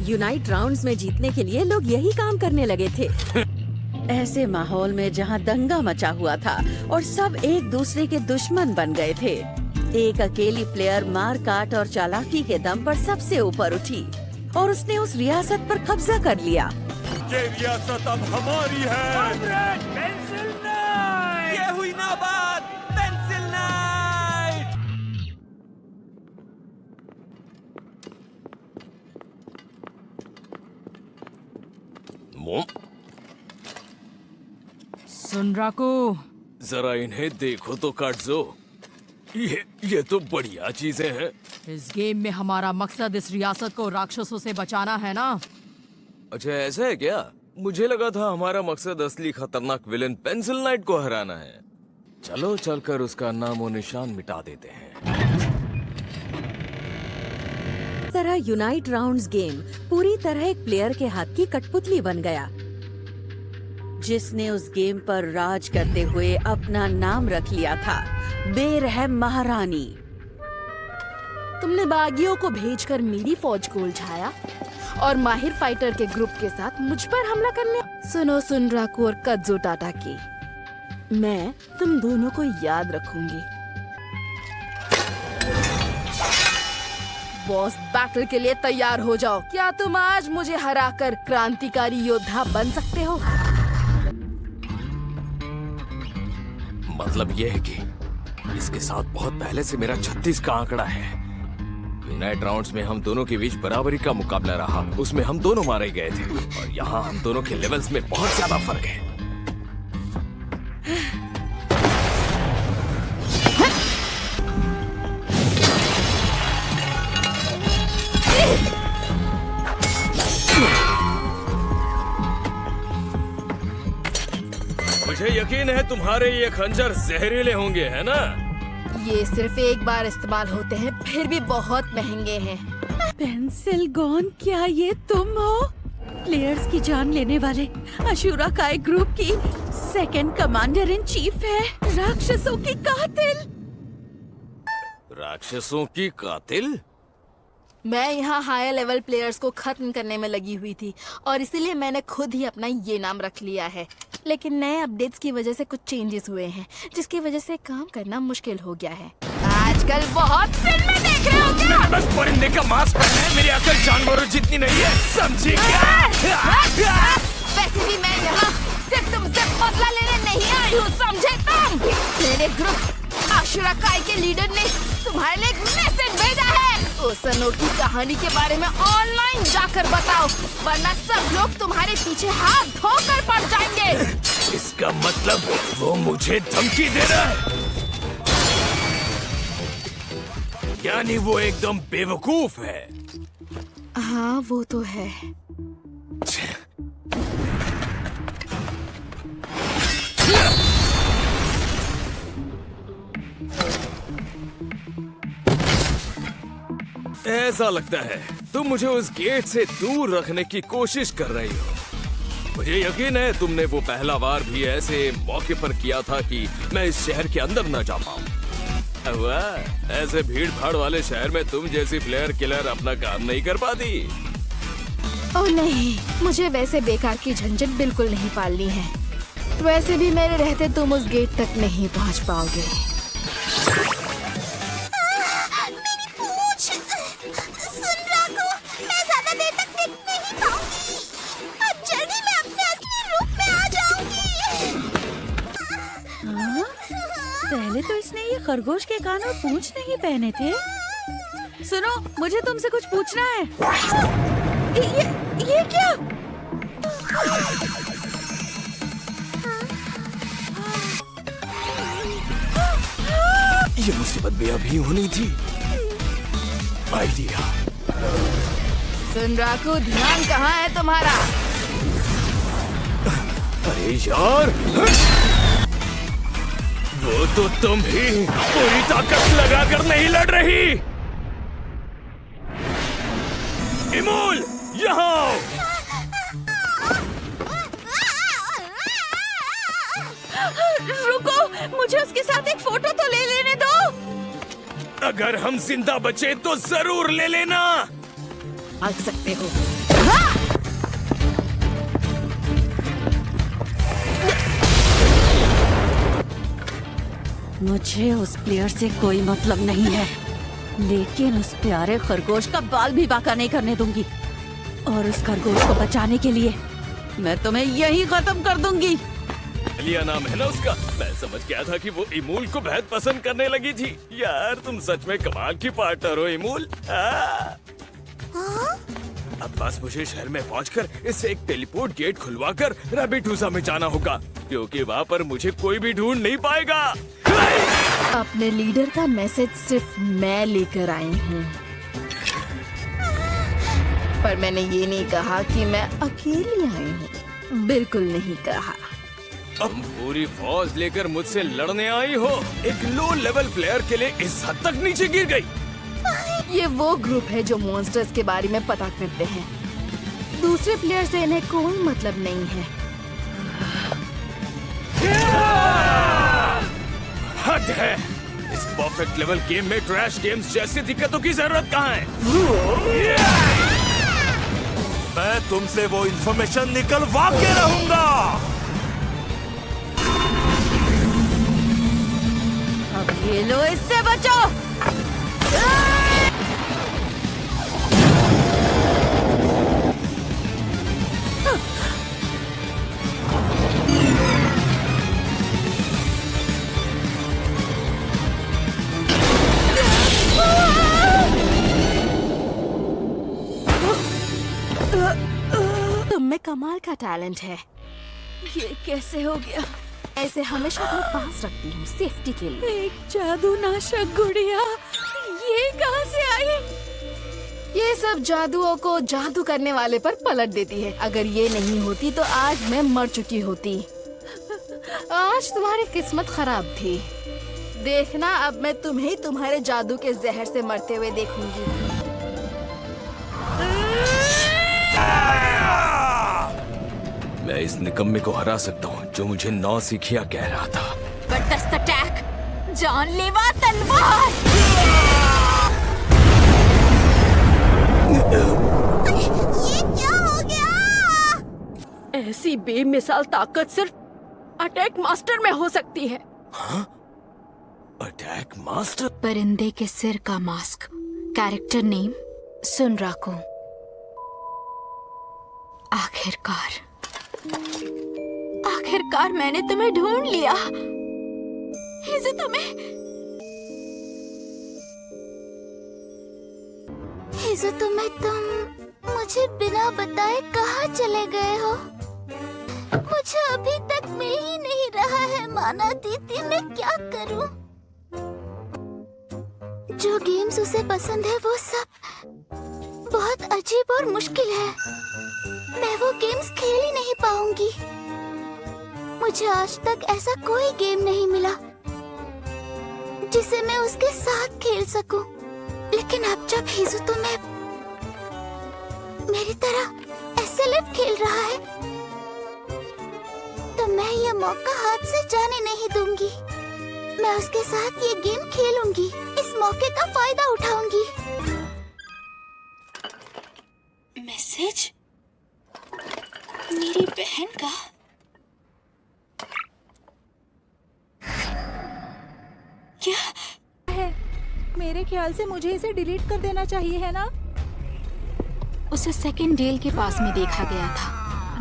यूनाइट राउंड्स में जीतने के लिए लोग यही काम करने लगे थे। ऐसे माहौल में जहां दंगा मचा हुआ था और सब एक दूसरे के दुश्मन बन गए थे, एक अकेली प्लेयर मार काट और चालाकी के दम पर सबसे ऊपर उठी और उसने उस रियासत पर कब्जा कर लिया। ये रियासत अब हमारी है। ये हुई ना बात, पेंसिल नाइट। सुन राको, जरा इन्हें देखो तो काटजो, ये तो बढ़िया चीजें हैं। इस गेम में हमारा मकसद इस रियासत को राक्षसों से बचाना है ना? अच्छा ऐसा है क्या? मुझे लगा था हमारा मकसद असली खतरनाक विलेन पेंसिल नाइट को हराना है। चलो चलकर उसका नामो निशान मिटा देते हैं। तरह यूनाइट राउंड्स गेम पूरी तरह एक प्लेयर के हाथ की कठपुतली बन गया, जिसने उस गेम पर राज करते हुए अपना नाम रख लिया था, बेरहम महारानी। तुमने बागियों को भेजकर मेरी फौज को उलझाया और माहिर फाइटर के ग्रुप के साथ मुझ पर हमला करने। सुनो सुनराकू और कत्जो टाटाकी, मैं तुम दोनों को याद रखूंगी। बॉस बैटल के लिए तैयार हो जाओ। क्या तुम आज मुझे हराकर क्रांतिकारी योद्धा बन सकते हो? मतलब ये है कि इसके साथ बहुत पहले से मेरा 36 का आंकड़ा है। यूनाइट राउंड्स में हम दोनों के बीच बराबरी का मुकाबला रहा, उसमें हम दोनों मारे गए थे और यहाँ हम दोनों के लेवल्स में बहुत ज्यादा फर्क है। मुझे यकीन है तुम्हारे ये खंजर जहरीले होंगे, है ना? ये सिर्फ एक बार इस्तेमाल होते हैं, फिर भी बहुत महंगे हैं। पेंसिल गॉन, क्या ये तुम हो? प्लेयर्स की जान लेने वाले अशूरा काई ग्रुप की सेकंड कमांडर इन चीफ है, राक्षसों की कातिल। राक्षसों की कातिल? मैं यहाँ हायर लेवल प्लेयर्स को खत्म करने में लगी हुई थी और इसीलिए मैंने खुद ही अपना ये नाम रख लिया है। लेकिन नए अपडेट्स की वजह से कुछ चेंजेस हुए हैं, जिसकी वजह से काम करना मुश्किल हो गया है। आजकल बहुत फिल्में देख रहे हो क्या? बस परिंदे का मांस पहना है, मेरी अकल जानवरों जितनी नहीं है, समझी क्या? वैसे भी मैं यहाँ सिर्फ तुमसे बदला लेने नहीं आई हूँ, समझे तुम? मेरे ग्रुप अशूरा काई के लीडर ने तुम्हारे लिए एक मैसेज भेजा है। ओसनो की कहानी के बारे में ऑनलाइन जाकर बताओ, वरना सब लोग तुम्हारे पीछे हाथ धोकर पड़ जाएंगे। इसका मतलब वो मुझे धमकी दे रहा है, यानी वो एकदम बेवकूफ है। हाँ वो तो है। ऐसा लगता है तुम मुझे उस गेट से दूर रखने की कोशिश कर रही हो। मुझे यकीन है तुमने वो पहला बार भी ऐसे मौके पर किया था कि मैं इस शहर के अंदर न जा पाऊं। वाह, ऐसे भीड़ भाड़ वाले शहर में तुम जैसी प्लेयर किलर अपना काम नहीं कर पाती। ओह नहीं, मुझे वैसे बेकार की झंझट बिल्कुल नहीं पालनी है। वैसे भी मेरे रहते तुम उस गेट तक नहीं पहुंच पाओगे। पहले तो इसने ये खरगोश के कान और पूंछ नहीं पहने थे। सुनो, मुझे तुमसे कुछ पूछना है। ये क्या? ये मुसीबत भी अभी होनी थी। आइडिया। सुनराकू, ध्यान कहाँ है तुम्हारा? अरे यार, वो तो तुम ही पूरी ताकत लगाकर नहीं लड़ रही। इमोल, यहाँ आओ। रुको, मुझे उसके साथ एक फोटो तो ले लेने दो। अगर हम जिंदा बचे तो जरूर ले लेना। भाग सकते हो। मुझे उस प्लेयर से कोई मतलब नहीं है, लेकिन उस प्यारे खरगोश का बाल भी बांका नहीं करने दूंगी। और उस खरगोश को बचाने के लिए मैं तुम्हें यही खत्म कर दूंगी। लिया नाम है ना उसका। मैं समझ गया था कि वो इमूल को बेहद पसंद करने लगी थी। यार तुम सच में कमाल की पार्टनर हो इमूल। अब बस मुझे शहर में पहुंचकर इसे एक टेलीपोर्ट गेट खुलवाकर रैबिटूजा में जाना होगा, क्योंकि वहाँ पर मुझे कोई भी ढूंढ नहीं पाएगा। अपने लीडर का मैसेज सिर्फ मैं लेकर आई हूँ, पर मैंने ये नहीं कहा कि मैं अकेली आई हूँ। बिल्कुल नहीं कहा। अब पूरी फौज लेकर मुझसे लड़ने आई हो। एक लो लेवल प्लेयर के लिए इस हद तक नीचे गिर गई। ये वो ग्रुप है जो मॉन्स्टर्स के बारे में पता करते हैं। दूसरे प्लेयर से इन्हें कोई मतलब नहीं है। हद है। इस परफेक्ट लेवल गेम में ट्रैश गेम्स जैसी दिक्कतों की जरूरत कहाँ है? मैं तुमसे वो इंफॉर्मेशन निकलवा के रहूंगा। अब ये लो, इससे बचो। तुम में कमाल का टैलेंट है। ये कैसे हो गया? ऐसे हमेशा अपने पास रखती हूँ सेफ्टी के लिए। एक जादू नाशक गुड़िया, ये कहाँ से आई? ये सब जादुओं को जादू करने वाले पर पलट देती है। अगर ये नहीं होती तो आज मैं मर चुकी होती। आज तुम्हारी किस्मत खराब थी। देखना, अब मैं तुम्हें तुम्हारे जादू के जहर से मरते हुए देखूंगी। मैं इस निकम्मे को हरा सकता हूँ जो मुझे नौसिखिया कह रहा था। बर्दाश्त अटैक, जानलेवा तलवार। ये क्या हो गया? ऐसी बेमिसाल ताकत सिर्फ अटैक मास्टर में हो सकती है। हाँ? Attack master? परिंदे के सिर का मास्क। Character name सुनराकू। आखिरकार मैंने तुम्हें ढूंढ लिया। इसे तुम्हें तुम मुझे बिना बताए कहाँ चले गए हो? मुझे अभी तक मिल ही नहीं रहा है। माना दीदी, मैं क्या करूं? जो गेम्स उसे पसंद है वो सब बहुत अजीब और मुश्किल है। मैं वो गेम्स खेल ही नहीं पाऊंगी। मुझे आज तक ऐसा कोई गेम नहीं मिला जिसे मैं उसके साथ खेल सकूं। लेकिन अब जब हिजुतो में मेरी तरह SLF खेल रहा है तो मैं ये मौका हाथ से जाने नहीं दूंगी। मैं उसके साथ ये गेम खेलूंगी। इस मौके का फायदा उठाऊंगी। मैसेज मेरी बहन का। क्या है? मेरे ख्याल से मुझे इसे डिलीट कर देना चाहिए, है ना? उसे सेकंड डेल के पास में देखा गया था।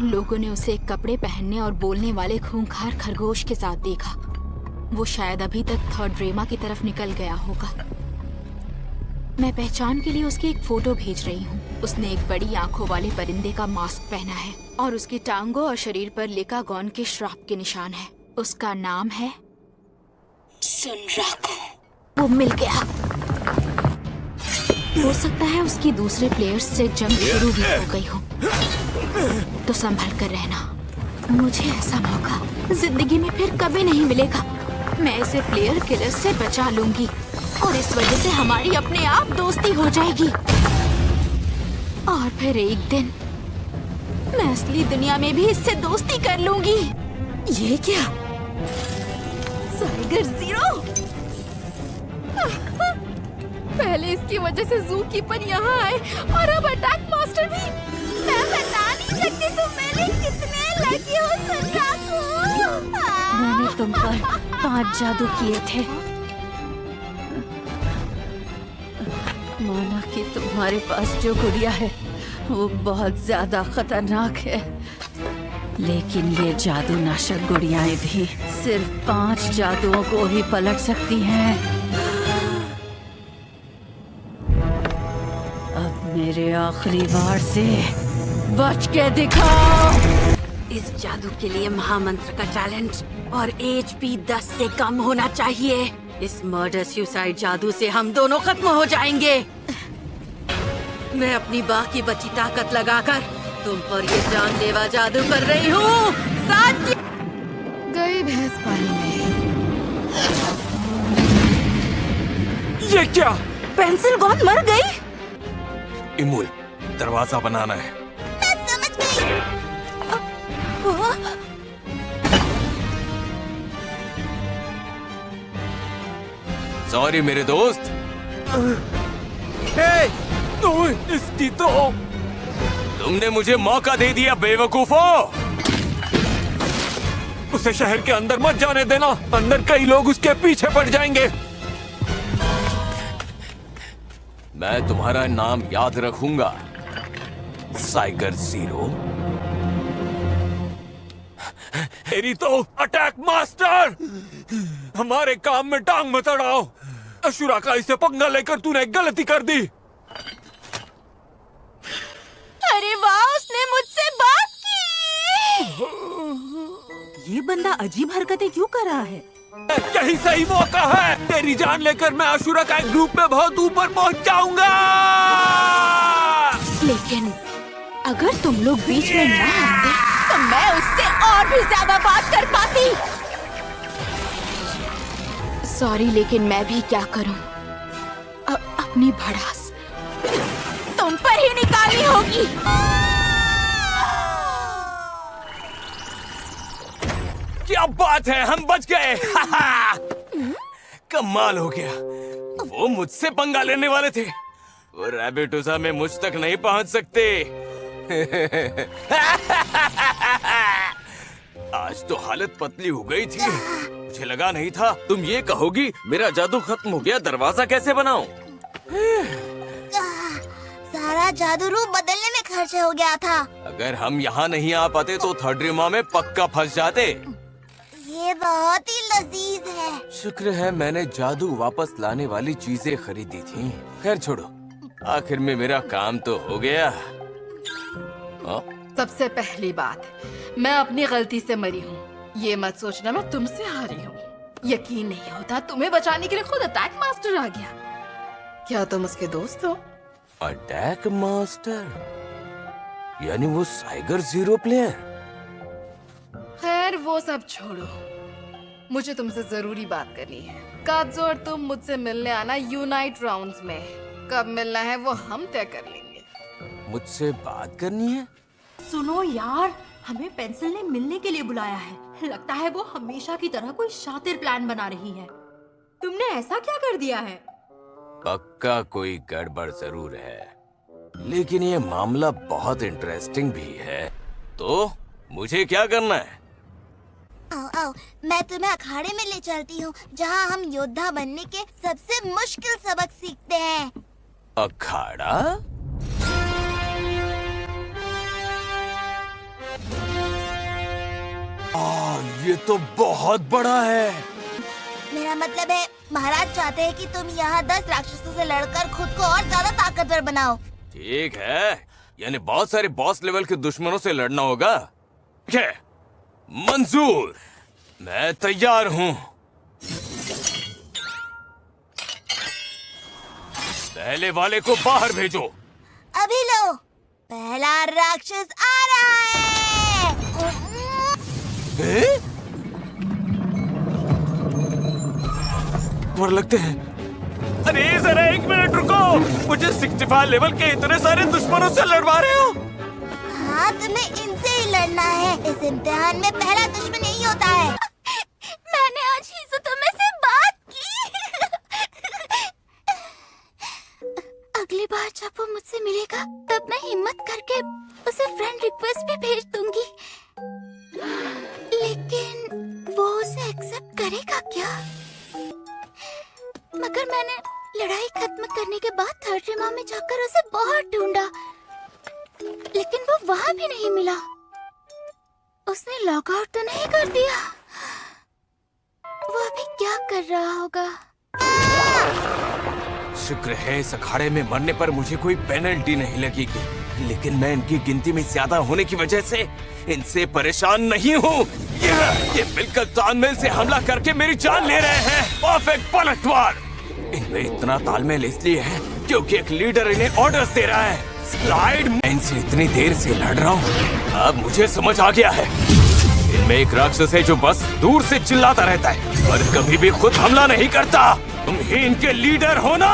लोगों ने उसे एक कपड़े पहनने और बोलने वाले खूंखार खरगोश के साथ देखा। वो शायद अभी तक थर्ड रेमा की तरफ निकल गया होगा। मैं पहचान के लिए उसकी एक फोटो भेज रही हूँ। उसने एक बड़ी आंखों वाले परिंदे का मास्क पहना है और उसकी टांगों और शरीर पर लिकागॉन के श्राप के निशान है। उसका नाम है सुनराकू। वो मिल गया। हो सकता है उसकी दूसरे प्लेयर्स से जंग शुरू भी हो गई हो, तो संभल कर रहना। मुझे ऐसा मौका जिंदगी में फिर कभी नहीं मिलेगा। मैं इसे प्लेयर किलर से बचा लूंगी और इस वजह से हमारी अपने आप दोस्ती हो जाएगी। और फिर एक दिन मैं असली दुनिया में भी इससे दोस्ती कर लूंगी। ये क्या? Tiger zero. पहले इसकी वजह से जू कीपर यहाँ आए और अब अटैक मास्टर भी। मैं बता नहीं सकती तुम मेरे कितने लकी हो संजाकू। मैंने तुम पर 5 जादू किए थे। माना कि तुम्हारे पास जो गुड़िया है वो बहुत ज्यादा खतरनाक है, लेकिन ये जादू नाशक गुड़ियाएं भी सिर्फ 5 जादुओं को ही पलट सकती हैं। अब मेरे आखिरी वार से बच के दिखाओ। इस जादू के लिए महामंत्र का चैलेंज और HP 10 से कम होना चाहिए। इस मर्डर सुसाइड जादू से हम दोनों खत्म हो जाएंगे। मैं अपनी बाकी बची ताकत लगाकर तुम पर ये जानलेवा जादू कर रही हूँ। गई भैंस पानी में। ये क्या? पेंसिल गॉन मर गई। इमुल, दरवाजा बनाना है। मैं समझ गई। सॉरी मेरे दोस्त। इसकी तो तुमने मुझे मौका दे दिया बेवकूफो। उसे शहर के अंदर मत जाने देना, अंदर कई लोग उसके पीछे पड़ जाएंगे। मैं तुम्हारा नाम याद रखूंगा, टाइगर जीरो। तेरी तो अटैक मास्टर। हमारे काम में टांग मत अड़ाओ। अशुरा का इसे पंगा लेकर तूने गलती कर दी। अरे वाह, उसने मुझसे बात की। ये बंदा अजीब हरकतें क्यों कर रहा है? यही सही मौका है। तेरी जान लेकर मैं अशुरा का एक ग्रुप में बहुत ऊपर पहुंच जाऊंगा। लेकिन अगर तुम लोग बीच में ना आते तो मैं उससे और भी ज्यादा बात कर पाती। सॉरी, लेकिन मैं भी क्या करूं? अपनी भड़ास तुम पर ही निकालनी होगी। क्या बात है, हम बच गए। कमाल हो गया। वो मुझसे पंगा लेने वाले थे। वो रैबिटुसा में मुझ तक नहीं पहुंच सकते। आज तो हालत पतली हो गई थी। मुझे लगा नहीं था तुम ये कहोगी मेरा जादू खत्म हो गया, दरवाजा कैसे बनाऊं? सारा जादू रूप बदलने में खर्च हो गया था। अगर हम यहाँ नहीं आ पाते तो थर्ड रिमा में पक्का फंस जाते। ये बहुत ही लजीज है। शुक्र है मैंने जादू वापस लाने वाली चीजें खरीदी थी। खैर छोड़ो, आखिर में मेरा काम तो हो गया। सबसे पहली बात, मैं अपनी गलती से मरी हूँ। ये मत सोचना मैं तुमसे हारी हूँ। यकीन नहीं होता तुम्हें बचाने के लिए खुद अटैक मास्टर आ गया। क्या तुम उसके दोस्त हो? अटैक मास्टर यानी वो टाइगर जीरो प्लेयर? खैर वो सब छोड़ो, मुझे तुमसे जरूरी बात करनी है। काज़ो और तुम मुझसे मिलने आना यूनाइट राउंड्स में। कब मिलना है वो हम तय कर लेंगे। मुझसे बात करनी है? सुनो यार, हमें पेंसिल ने मिलने के लिए बुलाया है। लगता है वो हमेशा की तरह कोई शातिर प्लान बना रही है। तुमने ऐसा क्या कर दिया है? पक्का कोई गड़बड़ जरूर है, लेकिन ये मामला बहुत इंटरेस्टिंग भी है। तो मुझे क्या करना है? आओ, मैं तुम्हें अखाड़े में ले चलती हूँ, जहाँ हम योद्धा बनने के सबसे मुश्किल सबक सीखते हैं। अखाड़ा? ये तो बहुत बड़ा है। मेरा मतलब है, महाराज चाहते हैं कि तुम यहाँ 10 राक्षसों से लड़कर खुद को और ज्यादा ताकतवर बनाओ। ठीक है, यानी बहुत सारे बॉस लेवल के दुश्मनों से लड़ना होगा। मंजूर, मैं तैयार हूँ। पहले वाले को बाहर भेजो। अभी लो, पहला राक्षस आ रहा है। और लगते हैं। अरे जरा 1 मिनट रुको, मुझे 65 लेवल के इतने सारे दुश्मनों से लड़वा रहे हो। हाँ, तुम्हें इनसे ही लड़ना है। इस इम्तिहान में पहला दुश्मन यही होता है। मैंने आज ही से तुम्हें से बात की। अगली बार जब वो मुझसे मिलेगा तब मैं हिम्मत करके उसे फ्रेंड रिक्वेस्ट भी भेज दूंगी। लेकिन वो उसे एक्सेप्ट करेगा क्या? मगर मैंने लड़ाई खत्म करने के बाद थर्ड रिमा में जाकर उसे बहुत ढूंढा, लेकिन वो वहाँ भी नहीं मिला। उसने लॉग आउट तो नहीं कर दिया? वो अभी क्या कर रहा होगा? शुक्र है इस अखाड़े में मरने पर मुझे कोई पेनल्टी नहीं लगेगी, लेकिन मैं इनकी गिनती में ज्यादा होने की वजह से इनसे परेशान नहीं हूँ। ये मिलकर तालमेल से हमला करके मेरी जान ले रहे हैं। परफेक्ट पलटवार। इनमें इतना तालमेल इसलिए है क्योंकि एक लीडर इन्हें ऑर्डर्स दे रहा है। स्लाइड। मैं इनसे इतनी देर से लड़ रहा हूँ, अब मुझे समझ आ गया है। इनमें एक राक्षस है जो बस दूर से चिल्लाता रहता है और कभी भी खुद हमला नहीं करता। तुम ही इनके लीडर हो ना?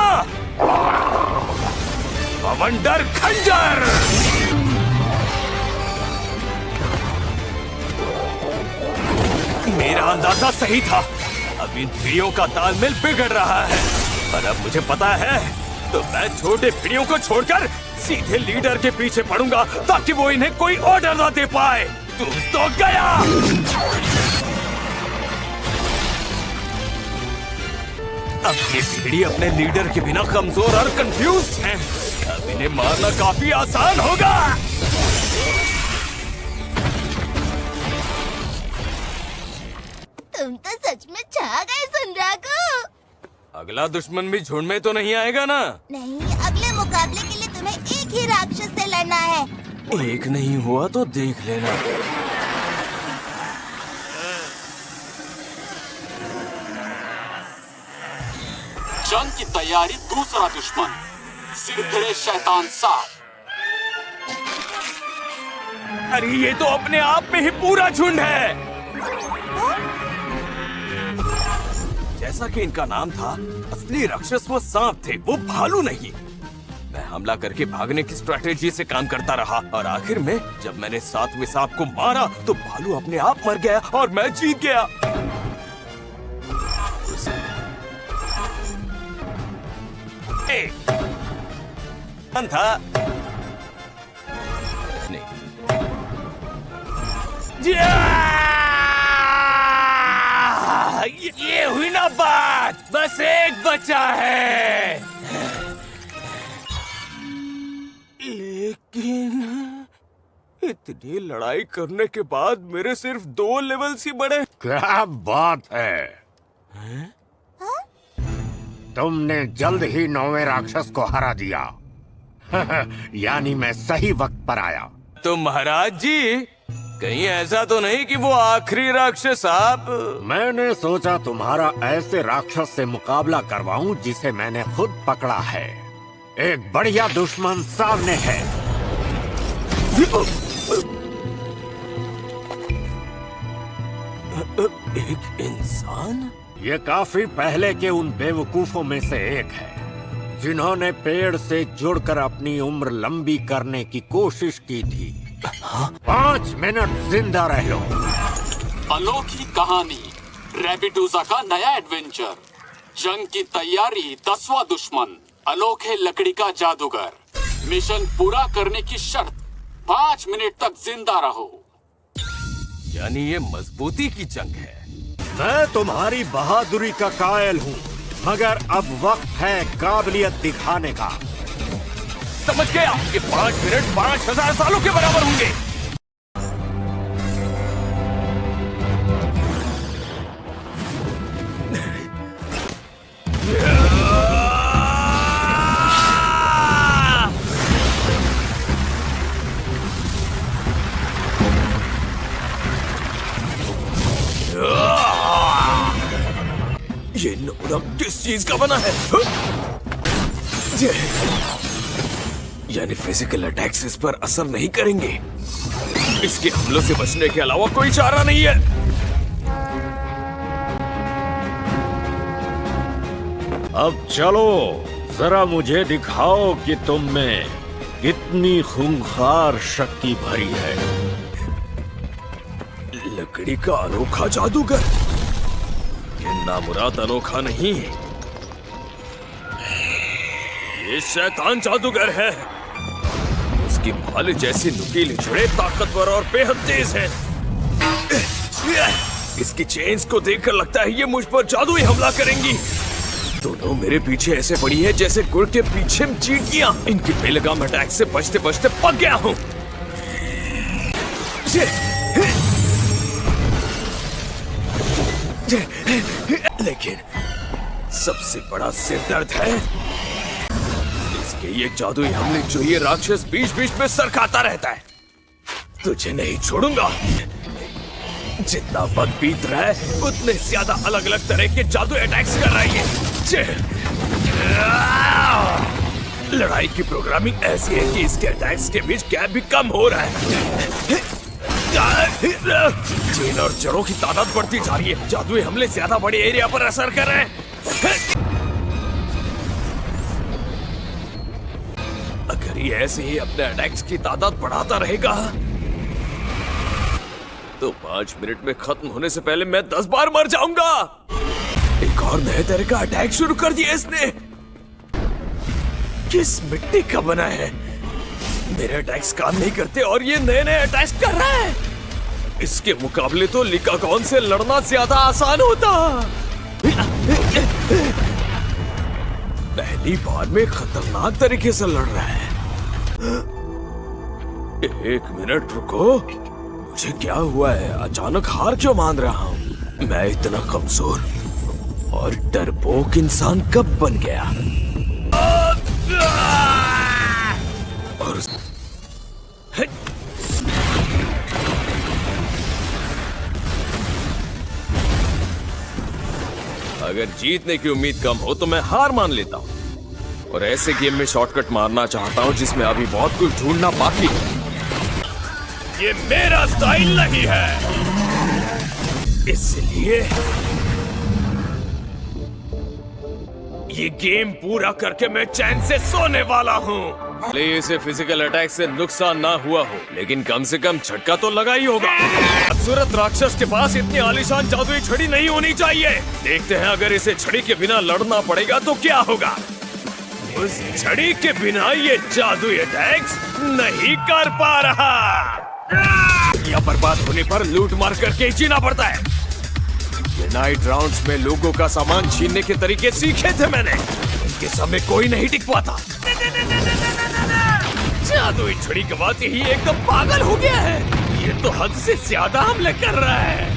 बवंडर खंजर। मेरा अंदाजा सही था। अब इन चिड़ियों का तालमेल बिगड़ रहा है और अब मुझे पता है तो मैं छोटे चिड़ियों को छोड़कर सीधे लीडर के पीछे पड़ूंगा ताकि वो इन्हें कोई ऑर्डर ना दे पाए। तुम तो गया। अब ये चिड़ी अपने लीडर के बिना कमजोर और कंफ्यूज हैं। अब इन्हें मारना काफी आसान होगा। तुम तो सच में छा गए सुनराको। अगला दुश्मन भी झुंड में तो नहीं आएगा ना? नहीं, अगले मुकाबले के लिए तुम्हें एक ही राक्षस से लड़ना है। एक नहीं हुआ तो देख लेना। जंग की तैयारी। दूसरा दुश्मन सिरखड़े शैतान साहब। अरे ये तो अपने आप में ही पूरा झुंड है। जैसा कि इनका नाम था, असली राक्षस वो सांप थे, वो भालू नहीं। मैं हमला करके भागने की स्ट्रेटेजी से काम करता रहा और आखिर में जब मैंने 7वें सांप को मारा तो भालू अपने आप मर गया और मैं जीत गया। था नहीं। ये हुई ना बात, बस एक बचा है। लेकिन इतनी लड़ाई करने के बाद मेरे सिर्फ 2 लेवल्स ही बढ़े। क्या बात है? तुमने जल्द ही 9वें राक्षस को हरा दिया। यानी मैं सही वक्त पर आया। तो महाराज जी, कहीं ऐसा तो नहीं कि वो आखिरी राक्षस आप? मैंने सोचा तुम्हारा ऐसे राक्षस से मुकाबला करवाऊं जिसे मैंने खुद पकड़ा है। एक बढ़िया दुश्मन सामने है। एक इंसान? ये काफी पहले के उन बेवकूफों में से एक है जिन्होंने पेड़ से जुड़कर अपनी उम्र लंबी करने की कोशिश की थी। 5 मिनट जिंदा रह लो। अनोखी कहानी, रैबिडूजा का नया एडवेंचर। जंग की तैयारी। 10वां दुश्मन, अनोखे लकड़ी का जादूगर। मिशन पूरा करने की शर्त, 5 मिनट तक जिंदा रहो। यानी ये मजबूती की जंग है। मैं तुम्हारी बहादुरी का कायल हूँ, मगर अब वक्त है काबिलियत दिखाने का। समझ गया कि 5 मिनट 5000 सालों के बराबर होंगे। ये नमूना किस चीज का बना है? यानी फिजिकल अटैक्स इस पर असर नहीं करेंगे। इसके हमलों से बचने के अलावा कोई चारा नहीं है। अब चलो, जरा मुझे दिखाओ कि तुम में कितनी खूंखार शक्ति भरी है। लकड़ी का अनोखा जादूगर, ये नामुराद अनोखा नहीं, ये शैतान जादूगर है। उसकी भाले जैसी नुकीली जड़ें ताकतवर और बेहद तेज है। इसकी चेन्स को देखकर लगता है ये मुझ पर जादुई हमला करेंगी। दोनों मेरे पीछे ऐसे पड़ी है जैसे गुड़ के पीछे चींटियां। इनकी बेलगाम अटैक से बचते बचते पक गया हूं। लेकिन सबसे बड़ा सिर दर्द है इसके ये जादुई हमले जो ये राक्षस बीच बीच में सर खाता रहता है। तुझे नहीं छोड़ूंगा। जितना वक्त बीत रहा है उतने ज्यादा अलग अलग तरह के जादू अटैक्स कर रही है। लड़ाई की प्रोग्रामिंग ऐसी है कि इसके अटैक्स के बीच गैप भी कम हो रहा है। चेन और जड़ों की तादाद बढ़ती जा रही है। जादुई हमले ज्यादा बड़े एरिया पर असर कर रहे हैं। अगर ये ऐसे ही अपने अटैक्स की तादाद बढ़ाता रहेगा तो 5 मिनट में खत्म होने से पहले मैं 10 बार मर जाऊंगा। एक और नए तरह का अटैक शुरू कर दिया इसने। किस मिट्टी का बना है? मेरे अटैक्स काम नहीं करते और ये नए नए अटैक्स कर रहा है। इसके मुकाबले तो लिकागॉन से लड़ना ज्यादा आसान होता। पहली बार में खतरनाक तरीके से लड़ रहा है। 1 मिनट रुको, मुझे क्या हुआ है? अचानक हार क्यों मान रहा हूँ? मैं इतना कमजोर और डरपोक इंसान कब बन गया? और अगर जीतने की उम्मीद कम हो तो मैं हार मान लेता हूँ और ऐसे गेम में शॉर्टकट मारना चाहता हूँ जिसमें अभी बहुत कुछ ढूंढना बाकी है। ये मेरा स्टाइल नहीं है, इसलिए ये गेम पूरा करके मैं चैन से सोने वाला हूँ। भले इसे फिजिकल अटैक से नुकसान ना हुआ हो, लेकिन कम से कम झटका तो लगा ही होगा। बदसूरत राक्षस के पास इतनी आलीशान जादुई छड़ी नहीं होनी चाहिए। देखते हैं अगर इसे छड़ी के बिना लड़ना पड़ेगा तो क्या होगा। उस छड़ी के बिना ये जादुई अटैक्स नहीं कर पा रहा। या बर्बाद होने पर लूट मार करके जीना पड़ता है। ये नाइट राउंड्स में लोगों का सामान छीनने के तरीके सीखे थे मैंने। इनके सामने कोई नहीं टिक पाता। जादुई छड़ी के बाद यही एकदम पागल हो गया है। ये तो हद से ज्यादा हमले कर रहा है।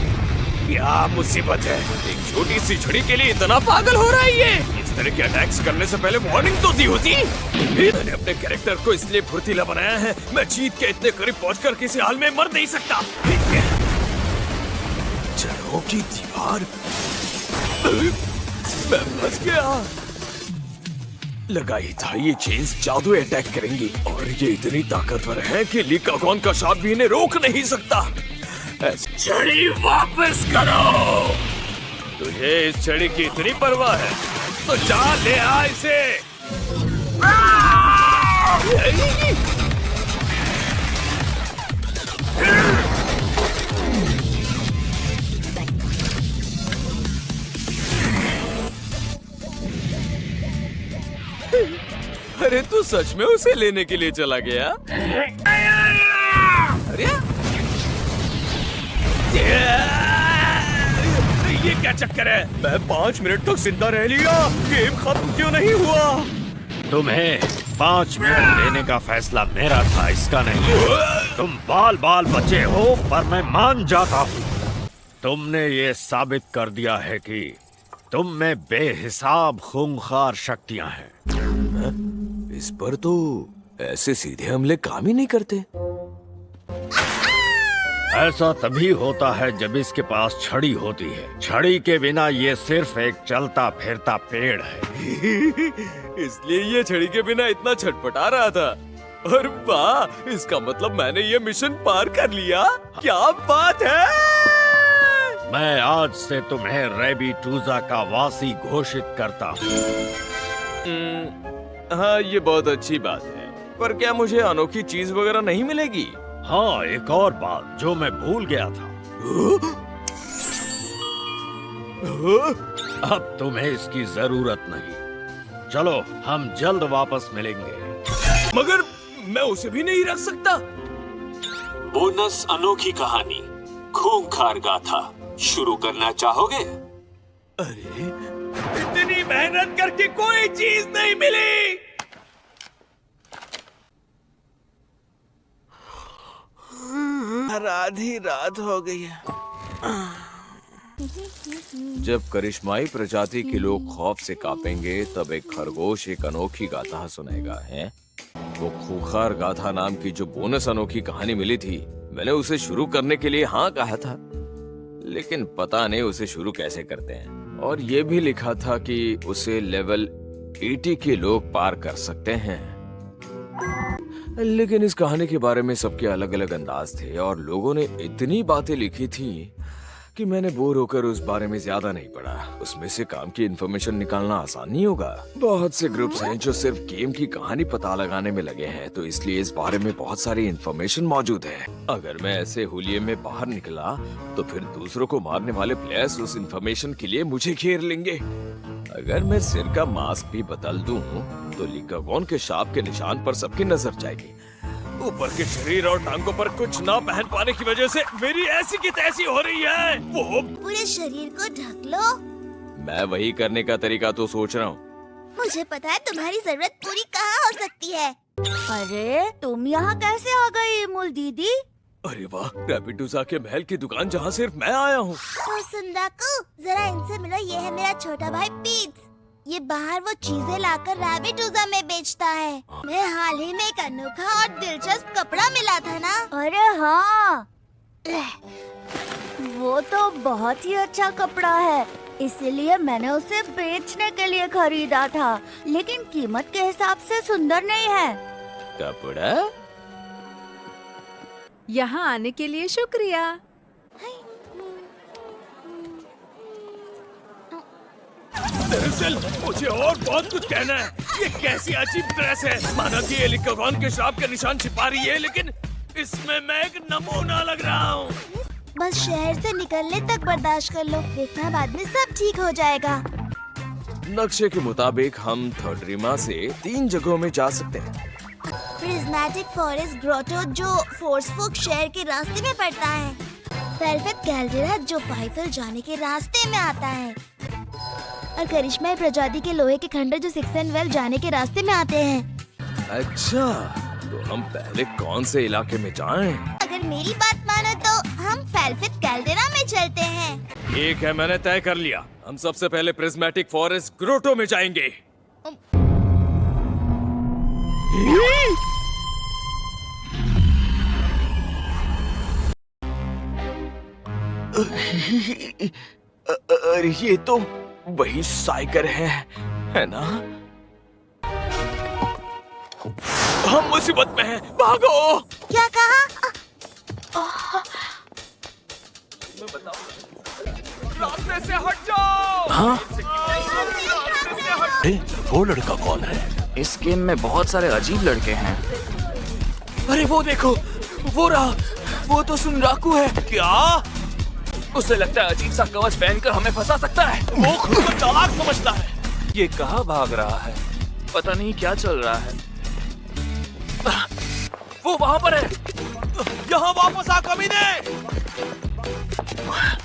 क्या मुसीबत है, एक छोटी सी छड़ी के लिए इतना पागल हो रहा है ये। इस तरह के अटैक्स करने से पहले वार्निंग तो दी होती। मैंने अपने कैरेक्टर को इसलिए फुर्तीला बनाया है, मैं जीत के इतने करीब पहुंचकर किसी हाल में मर नहीं सकता। जड़ों की दीवार, मैं फंस गया। लगा ही था ये चेन्स जादू अटैक करेंगी और ये इतनी ताकतवर है कि लिकागॉन का शाप भी इन्हें रोक नहीं सकता। छड़ी वापस करो। तुझे इस छड़ी की इतनी परवाह है तो जा ले आ इसे। अरे तू सच में उसे लेने के लिए चला गया? अरे ये क्या चक्कर है? मैं 5 मिनट तक जिंदा रह लिया, गेम खत्म क्यों नहीं हुआ? तुम्हें 5 मिनट लेने का फैसला मेरा था, इसका नहीं। तुम बाल बाल बचे हो पर मैं मान जाता हूँ। तुमने ये साबित कर दिया है कि तुम में बेहिसाब खूंखार शक्तियां हैं। इस पर तो ऐसे सीधे हमले काम ही नहीं करते। ऐसा तभी होता है जब इसके पास छड़ी होती है। छड़ी के बिना ये सिर्फ एक चलता फिरता पेड़ है। इसलिए ये छड़ी के बिना इतना छटपटा रहा था। और वाह, इसका मतलब मैंने ये मिशन पार कर लिया। क्या बात है! मैं आज से तुम्हें रेबिटूजा का वासी घोषित करता हूँ। हाँ, ये बहुत अच्छी बात है, पर क्या मुझे अनोखी चीज वगैरह नहीं मिलेगी? हाँ, एक और बात जो मैं भूल गया था। अब तुम्हें इसकी जरूरत नहीं। चलो, हम जल्द वापस मिलेंगे। मगर मैं उसे भी नहीं रख सकता। बोनस अनोखी कहानी खूंखार गाथा शुरू करना चाहोगे? अरे, इतनी मेहनत करके कोई चीज नहीं मिली। आधी रात हो गई है। जब करिश्माई प्रजाति के लोग खौफ से कांपेंगे, तब एक खरगोश एक अनोखी गाथा सुनाएगा। है वो खूंखार गाथा नाम की जो बोनस अनोखी कहानी मिली थी, मैंने उसे शुरू करने के लिए हाँ कहा था, लेकिन पता नहीं उसे शुरू कैसे करते हैं। और ये भी लिखा था कि उसे लेवल 80 के लोग पार कर सकते हैं। लेकिन इस कहानी के बारे में सबके अलग अलग अंदाज थे और लोगों ने इतनी बातें लिखी थी कि मैंने बोर होकर उस बारे में ज्यादा नहीं पढ़ा। उसमें से काम की इन्फॉर्मेशन निकालना आसान नहीं होगा। बहुत से ग्रुप्स हैं जो सिर्फ गेम की कहानी पता लगाने में लगे हैं, तो इसलिए इस बारे में बहुत सारी इन्फॉर्मेशन मौजूद है। अगर मैं ऐसे हुलिये में बाहर निकला तो फिर दूसरों को मारने वाले प्लेयर्स उस इन्फॉर्मेशन के लिए मुझे घेर लेंगे। अगर मैं सिर का मास्क भी बदल दूं तो लिकागोन के शाप के निशान पर सबकी नजर जाएगी। ऊपर के शरीर और टांगों पर कुछ ना पहन पाने की वजह से मेरी ऐसी की तैसी हो रही है। वो पूरे शरीर को ढक लो। मैं वही करने का तरीका तो सोच रहा हूँ। मुझे पता है तुम्हारी जरूरत पूरी कहाँ हो सकती है। अरे तुम यहाँ कैसे आ गई मूल दीदी? अरे वाह, रेबिटूजा के महल की दुकान जहाँ सिर्फ मैं आया हूँ। तो सुंदाकू, जरा इनसे मिलो। ये है मेरा छोटा भाई पीट्स। ये बाहर वो चीजें लाकर रेबिटूजा में बेचता है। मैं हाल ही में एक अनोखा और दिलचस्प कपड़ा मिला था ना। अरे हाँ, वो तो बहुत ही अच्छा कपड़ा है, इसीलिए मैंने उसे बेचने के लिए खरीदा था, लेकिन कीमत के हिसाब से सुंदर नहीं है। कपड़ा? यहाँ आने के लिए शुक्रिया। दरअसल मुझे और बहुत कुछ कहना है। ये कैसी अजीब ड्रेस है, माना कि ये लिकागोन के श्राप का निशान छिपा रही है, लेकिन इसमें मैं एक नमूना लग रहा हूँ। बस शहर से निकलने तक बर्दाश्त कर लो, देखना बाद में सब ठीक हो जाएगा। नक्शे के मुताबिक हम थर्ड रिमा से 3 जगहों में जा सकते हैं। प्रिज्मेटिक फॉरेस्ट ग्रोटो जो फोर्सफुक शहर के रास्ते में पड़ता है, वेलवेट कैल्डेरा जो फाइफल जाने के रास्ते में आता है, और करिश्माई प्रजाति के लोहे के खंडर जो सिक्सेनवेल जाने के रास्ते में आते हैं। अच्छा, तो हम पहले कौन से इलाके में जाएं? अगर मेरी बात मानो तो हम वेलवेट कैल्डेरा में चलते हैं। ठीक है, मैंने तय कर लिया। हम सबसे पहले प्रिज्मेटिक फॉरेस्ट ग्रोटो में जाएंगे। अरे ये तो वही साइकर है ना? हम मुसीबत में हैं, भागो! क्या कहा? मैं बताऊं, रास्ते से हट जाओ! हाँ? वो लड़का कौन है? इस गेम में बहुत सारे अजीब लड़के हैं। अरे वो देखो, वो रहा, वो तो सुनराकू है। क्या? उसे लगता है अजीब सा कवच पहनकर हमें फंसा सकता है। वो खुद को चालाक समझता है। ये कहाँ भाग रहा है? पता नहीं क्या चल रहा है। वो वहाँ पर है। यहाँ वापस आ कमीने!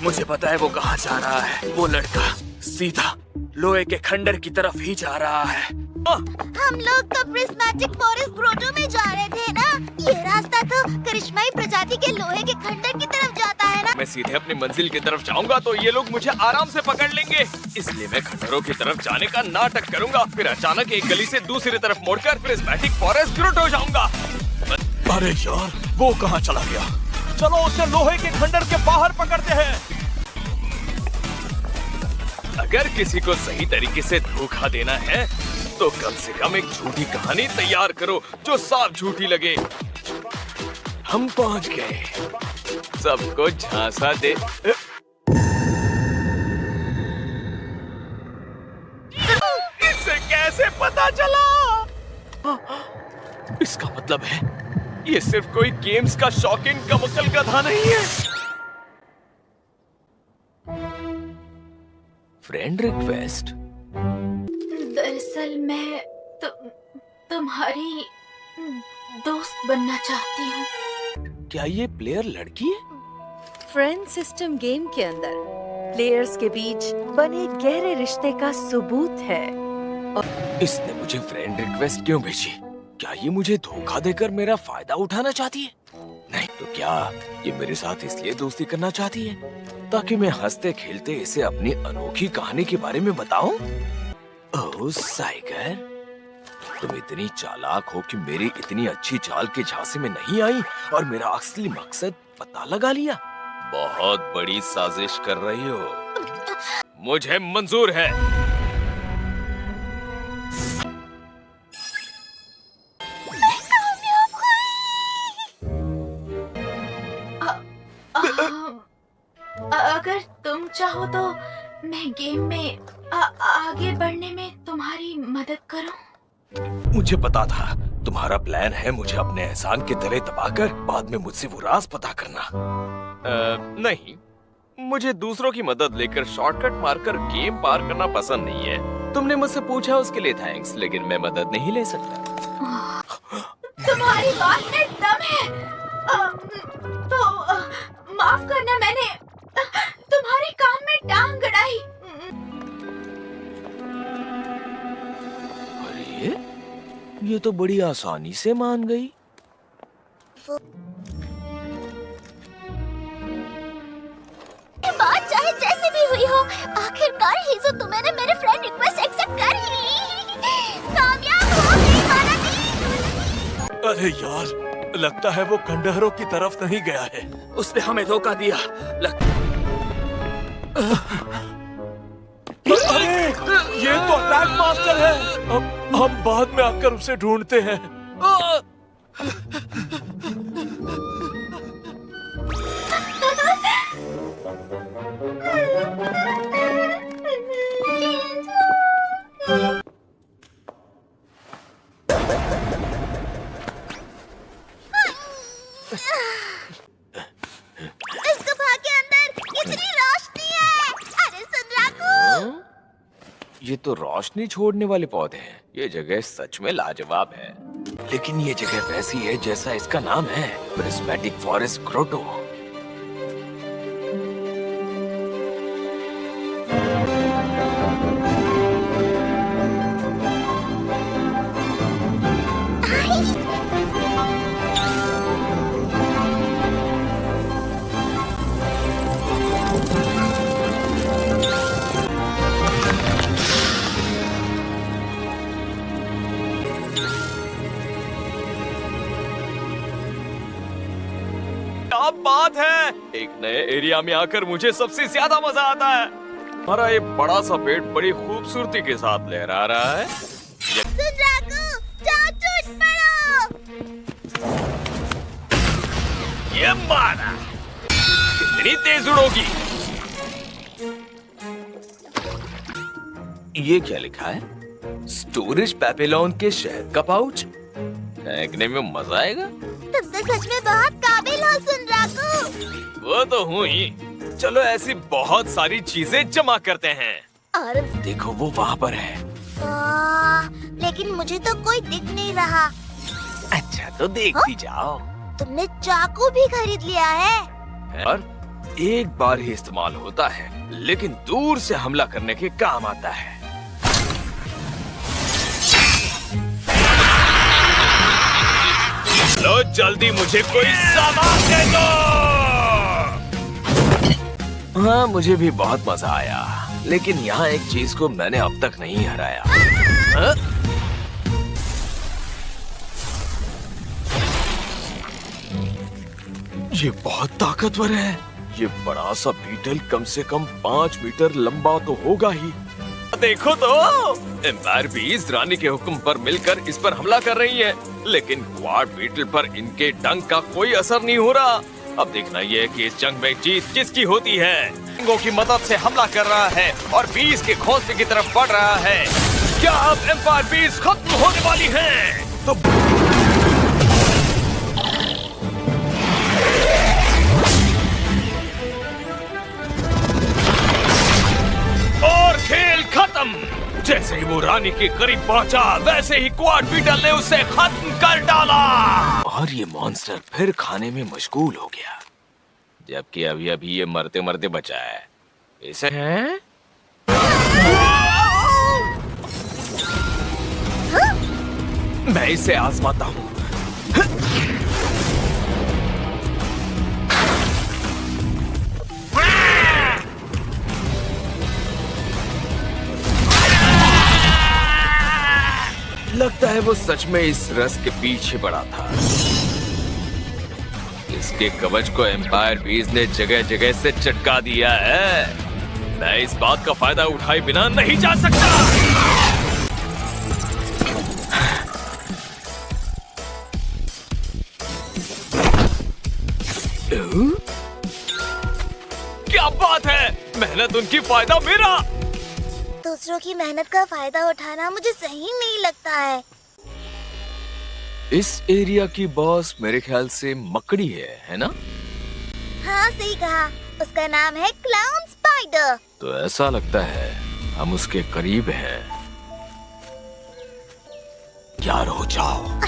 मुझे पता है वो कहाँ जा रहा है। वो लड़का सीधा लोहे के खंडर की तरफ ही जा रहा है। हम लोग तो प्रिज्मेटिक फॉरेस्ट ग्रोटो में जा रहे थे ना। ये रास्ता तो करिश्माई प्रजाति के लोहे के खंडर की तरफ जाता है ना। मैं सीधे अपनी मंजिल की तरफ जाऊंगा तो ये लोग मुझे आराम से पकड़ लेंगे, इसलिए मैं खंडरों की तरफ जाने का नाटक करूंगा, फिर अचानक एक गली से दूसरी तरफ मोड़कर प्रिज्मेटिक फॉरेस्ट ग्रोटो जाऊंगा। अरे यार, वो कहाँ चला गया? चलो उसे लोहे के खंडर के बाहर पकड़ते हैं। अगर किसी को सही तरीके से धोखा देना है तो कम से कम एक झूठी कहानी तैयार करो जो साफ झूठी लगे। हम पहुंच गए, सबको झांसा दे। इसे कैसे पता चला? इसका मतलब है ये सिर्फ कोई गेम्स का शौकीन कमकल गधा नहीं है। Friend request. दरअसल मैं तुम्हारी दोस्त बनना चाहती हूँ। क्या ये प्लेयर लड़की है? फ्रेंड सिस्टम गेम के अंदर प्लेयर्स के बीच बने गहरे रिश्ते का सबूत है। इसने मुझे फ्रेंड रिक्वेस्ट क्यों भेजी? क्या ये मुझे धोखा देकर मेरा फायदा उठाना चाहती है? नहीं तो क्या ये मेरे साथ इसलिए दोस्ती करना चाहती है ताकि मैं हंसते खेलते इसे अपनी अनोखी कहानी के बारे में बताऊं? ओह साइगर, तुम इतनी चालाक हो कि मेरी इतनी अच्छी चाल के झांसे में नहीं आई और मेरा असली मकसद पता लगा लिया। बहुत बड़ी साजिश कर रही हो। मुझे मंजूर है। अगर तुम चाहो तो मैं गेम में आगे बढ़ने में तुम्हारी मदद करूं। मुझे पता था तुम्हारा प्लान है मुझे अपने एहसान के तले दबाकर बाद में मुझसे वो राज पता करना। नहीं, मुझे दूसरों की मदद लेकर शॉर्टकट मारकर गेम पार करना पसंद नहीं है। तुमने मुझसे पूछा उसके लिए थैंक्स, लेकिन मैं मदद नहीं ले सकता। तुम्हारी बात में दम है। तो माफ करना, मैंने तुम्हारे काम में टांग गड़ाई। अरे ये तो बड़ी आसानी से मान गई। बात चाहे जैसे भी हुई हो, आखिरकार हिज़ो तुम्हें मेरे फ्रेंड रिक्वेस्ट एक्सेप्ट कर ही ली। कामयाब हो गई मानती। अरे यार, लगता है वो खंडहरों की तरफ नहीं गया है। उसने हमें धोखा दिया। अरे ये तो अटैक मास्टर है। अब हम बाद में आकर उसे ढूंढते हैं। इस गुफा के अंदर कितनी रोशनी है। अरे सुनराकू, ये तो रोशनी छोड़ने वाले पौधे हैं। ये जगह सच में लाजवाब है, लेकिन ये जगह वैसी है जैसा इसका नाम है, प्रिज्मेटिक फॉरेस्ट ग्रोटो। क्या बात है! एक नए एरिया में आकर मुझे सबसे ज्यादा मजा आता है। हमारा ये बड़ा सा पेड़ बड़ी खूबसूरती के साथ लहरा रहा है। सुनराकू, जाओ टूट पड़ो। ये मारा, कितनी तेज उड़ोगी। ये क्या लिखा है? स्टोरेज पैपिलॉन के शहद का पाउच। फेंकने में मजा आएगा। तुम तो सच में बहुत काबिल हो सुनराकू। वो तो हूँ ही। चलो ऐसी बहुत सारी चीजें जमा करते हैं। और देखो वो वहाँ पर है। लेकिन मुझे तो कोई दिख नहीं रहा। अच्छा तो देखती जाओ। तुमने चाकू भी खरीद लिया है? और एक बार ही इस्तेमाल होता है, लेकिन दूर से हमला करने के काम आता है। लो जल्दी मुझे कोई सामान दे दो। हाँ मुझे भी बहुत मजा आया, लेकिन यहाँ एक चीज को मैंने अब तक नहीं हराया। हाँ? ये बहुत ताकतवर है। ये बड़ा सा बीटल कम से कम 5 मीटर लंबा तो होगा ही। देखो तो एम्पायर बीस रानी के हुक्म पर मिलकर इस पर हमला कर रही है, लेकिन क्वाड बीटल पर इनके डंक का कोई असर नहीं हो रहा। अब देखना ये है कि इस जंग में जीत किसकी होती है। रंगों की मदद से हमला कर रहा है और बीस के घोंसले की तरफ बढ़ रहा है। क्या अब एम्पायर बीस खत्म होने वाली है? तो और खेल खत्म। जैसे ही वो रानी के करीब पहुंचा, वैसे ही क्वाड बीटल ने उसे खत्म कर डाला और ये मॉन्स्टर फिर खाने में मशगूल हो गया, जबकि अभी अभी ये मरते मरते बचा है। इसे हैं? मैं इसे आजमाता हूँ। लगता है वो सच में इस रस के पीछे पड़ा था। इसके कवच को एम्पायर बीस ने जगह जगह से चटका दिया है। मैं इस बात का फायदा उठाए बिना नहीं जा सकता। क्या बात है, मेहनत उनकी, फायदा मेरा। दूसरों की मेहनत का फायदा उठाना मुझे सही नहीं लगता है। इस एरिया की बॉस मेरे ख्याल से मकड़ी है ना? हाँ सही कहा, उसका नाम है क्लाउन स्पाइडर। तो ऐसा लगता है हम उसके करीब हैं। यार हो जाओ।